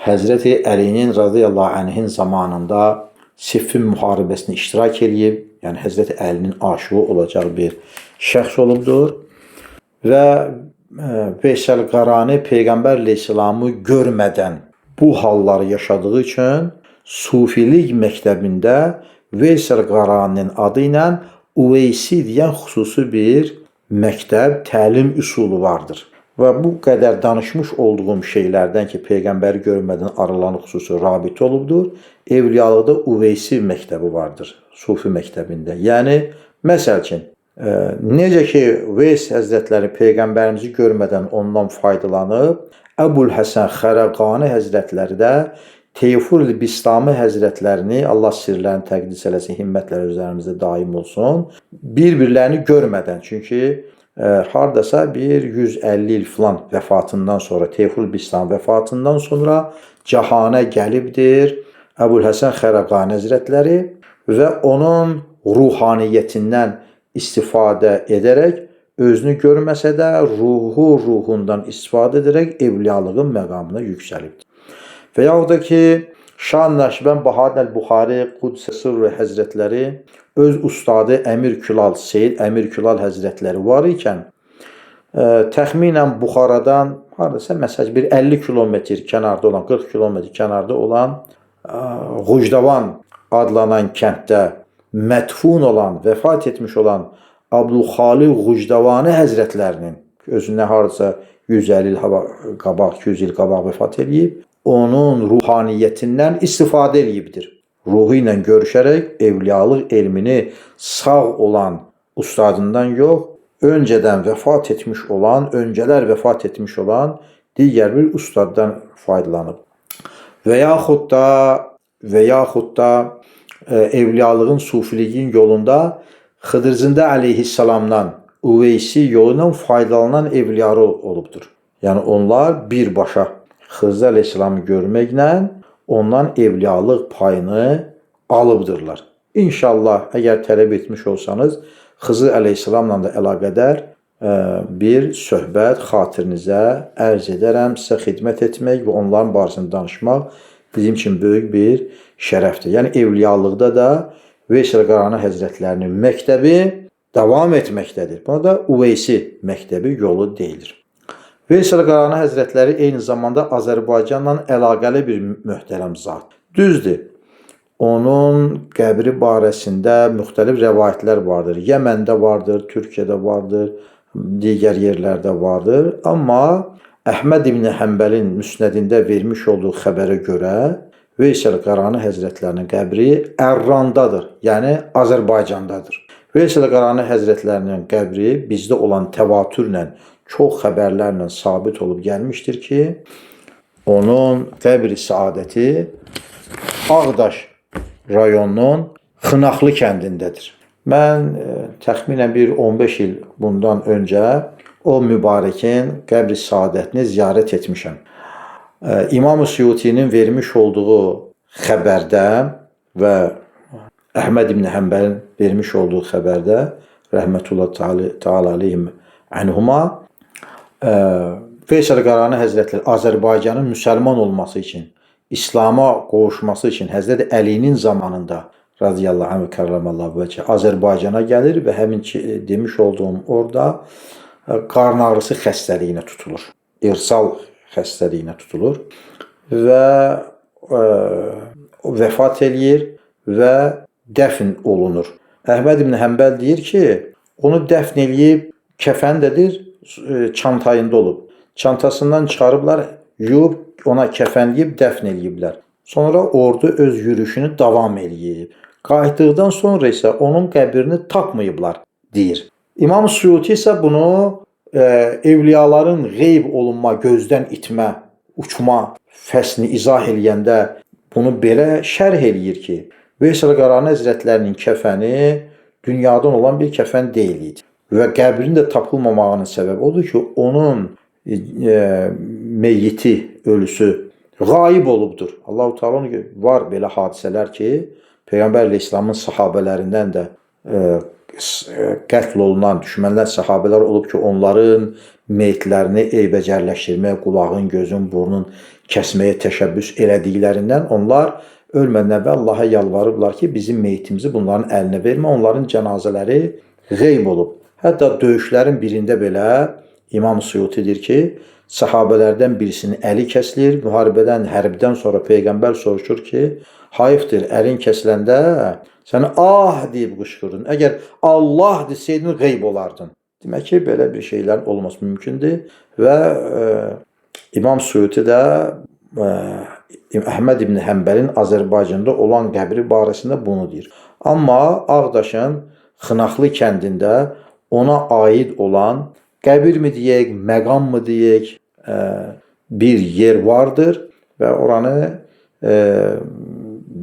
Həzrəti Əlinin radiyallahu anh'in zamanında Siffin müharibəsində iştirak edib, yəni Həzrəti Əlinin aşığı olacaq bir şəxs olubdur və Veysel Qarani Peyğəmbər əleyhissalamı görmədən bu halları yaşadığı üçün Sufilik məktəbində Veysel Qaraninin adı ilə Uveysi deyən xüsusi bir məktəb, təlim üsulu vardır. Və bu qədər danışmış olduğum şeylərdən ki, Peyğəmbəri görmədən aralanıq xüsusi rabitə olubdur. Evliyalıqda Uveysi məktəbi vardır, Sufi məktəbində. Yəni, məsəl üçün, necə ki, Veys Həzrətləri Peyğəmbərimizi görmədən ondan faydalanıb, Əbul-Həsən Xərəqani Həzrətləri də Teyfur Bistami Həzrətlərini, Allah sirlərini təqdis eləsin, himmətləri üzərimizdə daim olsun, bir-birlərini görmədən, çünki hardasa bir 150 il filan vəfatından sonra, Teyfur Bistami vəfatından sonra cahana gəlibdir Əbul-Həsən Xərəqani Həzrətləri və onun ruhaniyyətindən istifadə edərək, özünü görməsə də ruhundan istifadə edərək evliyalığın məqamına yüksəlibdir. Və yaxud da ki, Şah Nəşbənd Bahad Əl-Buxari Qudsə Sırrı Həzrətləri öz ustadı Əmir Külal, Seyyid Əmir Külal Həzrətləri var ikən, təxminən Buxaradan haradasa məsəl bir 50 kilometr kənarda olan, 40 kilometr kənarda olan Qucdavan adlanan kənddə mədfun olan, vəfat etmiş olan Abdülxaliq Qucdavani Həzrətlərinin özündən haradasa 150 il qabaq, 200 il qabaq vəfat edib, onun ruhaniyyətindən istifadə edibdir. Ruhu ilə görüşərək evliyalıq elmini sağ olan ustadından yox, öncədən vəfat etmiş olan, öncələr vəfat etmiş olan digər bir ustaddan faydalanıb. Və yaxud da evliyalığın, sufiliyin yolunda Xıdırzında əleyhissalamdan Uveysi yolu ilə faydalanan evliyalar olubdur. Yəni onlar birbaşa Xızır əleyhissalamı görməklə ondan evliyalıq payını alıbdırlar. İnşallah, əgər tələb etmiş olsanız, Xızır əleyhissalamla da əlaqədar bir söhbət xatirinizə ərz edərəm, sizə xidmət etmək və onların barəsində danışmaq bizim üçün böyük bir şərəfdir. Yəni, evliyalıqda da Veysel Qarani Həzrətlərinin məktəbi davam etməkdədir. Buna da Uveysi məktəbi yolu deyilir. Veysel Qarani Həzrətləri eyni zamanda Azərbaycanla əlaqəli bir möhtərəm zat. Düzdür, onun qəbri barəsində müxtəlif rəvayətlər vardır. Yəməndə vardır, Türkiyədə vardır, digər yerlərdə vardır. Amma Əhməd ibn Həmbəlin müsnədində vermiş olduğu xəbərə görə Veysel Qarani Həzrətlərinin qəbri Ərrandadır, yəni Azərbaycandadır. Veysel Qarani Həzrətlərinin qəbri bizdə olan təvatürlə, çox xəbərlərlə sabit olub gəlmişdir ki, onun qəbri səadəti Ağdaş rayonunun Xınaxlı kəndindədir. Mən təxminən bir 15 il bundan öncə o mübarəkin qəbri səadətini ziyarət etmişəm. İmam-ı Suyutinin vermiş olduğu xəbərdə və Əhməd ibn Həmbəlin vermiş olduğu xəbərdə rəhmətullah təala aleyhim anhuma Veysel Qarani Həzrətləri Azərbaycanın müsəlman olması üçün, İslama qovuşması üçün Həzrət Əlinin zamanında radiyallahu anh və kərramallahu vəcə Azərbaycana gəlir və həmin ki, demiş olduğum orada qarın ağrısı xəstəliyinə tutulur. İrsal xəstəliyinə tutulur və vəfat eləyir və dəfn olunur. Əhməd ibn Həmbəl deyir ki, onu dəfn eləyib, kəfəndədir, çantayında olub. Çantasından çıxarıblar, yuyub, ona kəfənləyib, dəfn eləyiblər. Sonra ordu öz yürüyüşünü davam eləyib. Qayıtdıqdan sonra isə onun qəbrini tapmayıblar, deyir. İmam Suyuti isə bunu evliyaların qeyb olunma, gözdən itmə, uçma fəslini izah eləyəndə bunu belə şərh eləyir ki, Veysel Qarani Həzrətlərinin kəfəni dünyadan olan bir kəfən deyil idi. və qəbrin də tapılmamağının səbəbi odur ki, onun meyyiti, ölüsü gayib olubdur. Allah-u Teala var belə hadisələr ki, Peyğəmbər əleyhissalamın sahabələrindən də qətl olunan düşmənlər sahabələr olub ki, onların meyitlərini eybəcərləşdirməyə, qulağın, gözün, burnun kəsməyə təşəbbüs elədiklərindən onlar ölmədən əvvəl Allaha yalvarıblar ki, bizim meyitimizi bunların əlinə vermə, onların cənazələri qeyb olub. Hətta döyüşlərin birində belə İmam Suyuti deyir ki, sahabələrdən birisinin əli kəsilir, müharibədən, hərbdən sonra Peyğəmbər soruşur ki, hayıfdır, əlin kəsiləndə sən ah deyib qışqırdın. Əgər Allah desəydin, qeyb olardın. Demək ki, belə bir şeylərin olması mümkündür və İmam Suyuti də Əhməd ibn Həmbəlin Azərbaycanda olan qəbri barəsində bunu deyir. Amma Ağdaşın Xınaxlı kəndində ona aid olan qəbir mi deyək, məqam mı deyək, bir yer vardır və oranı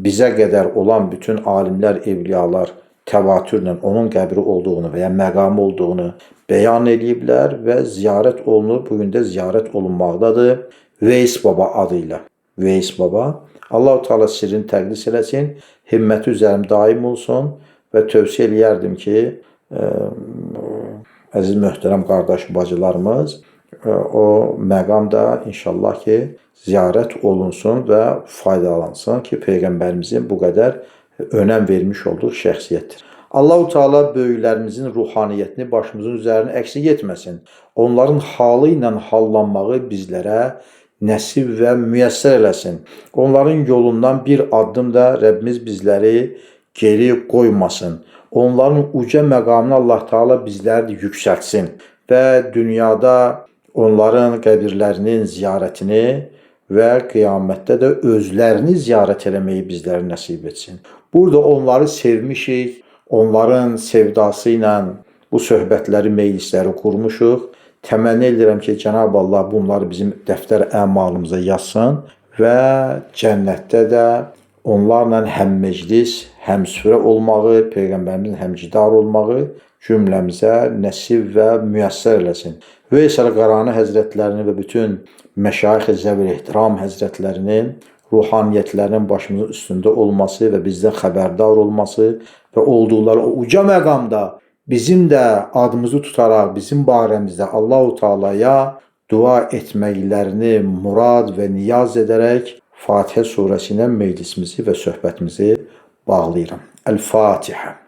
bizə qədər olan bütün alimlər, evliyalar təvatürlə onun qəbri olduğunu və ya məqamı olduğunu bəyan ediblər və ziyarət olunur. Bugün də ziyarət olunmaqdadır Veys Baba adıyla. Veys Baba. Allah-u Teala sirrini təqdis eləsin, himməti üzərim daim olsun və tövsiyə eləyərdim ki, əziz möhtərəm qardaş bacılarımız, o məqam da inşallah ki, ziyarət olunsun və faydalansın ki, Peyğəmbərimizin bu qədər önəm vermiş olduğu şəxsiyyətdir. Allah-u Teala böyüklərimizin ruhaniyyətini başımızın üzərinə əksik etməsin. Onların halı ilə hallanmağı bizlərə nəsib və müyəssər eləsin. Onların yolundan bir addım da Rəbbimiz bizləri geri qoymasın. Onların uca məqamını Allah Teala bizləri yüksəltsin və dünyada onların qəbirlərinin ziyarətini və qiyamətdə də özlərini ziyarət eləməyi bizlərə nəsib etsin. Burada onları sevmişik, onların sevdası ilə bu söhbətləri, meclisləri qurmuşuq. Təmənni edirəm ki, Cənab-ı Allah bunları bizim dəftər əmalımıza yazsın və cənnətdə də onlarla həm meclis, həm süfrə olmağı, Peyğəmbərimizin həmcidar olmağı cümləmizə nəsib və müyəssər eləsin. Veysəl Qarani Həzrətlərinin və bütün məşayix-i zəvil ehtiram həzrətlərinin ruhaniyyətlərinin başımızın üstündə olması və bizdən xəbərdar olması və olduqları o uca məqamda bizim də adımızı tutaraq bizim barəmizdə Allah-u Teala'ya dua etməklərini murad və niyaz edərək Fatihə surəsindən meclisimizi və söhbətimizi bağlayıram. El-Fatiha.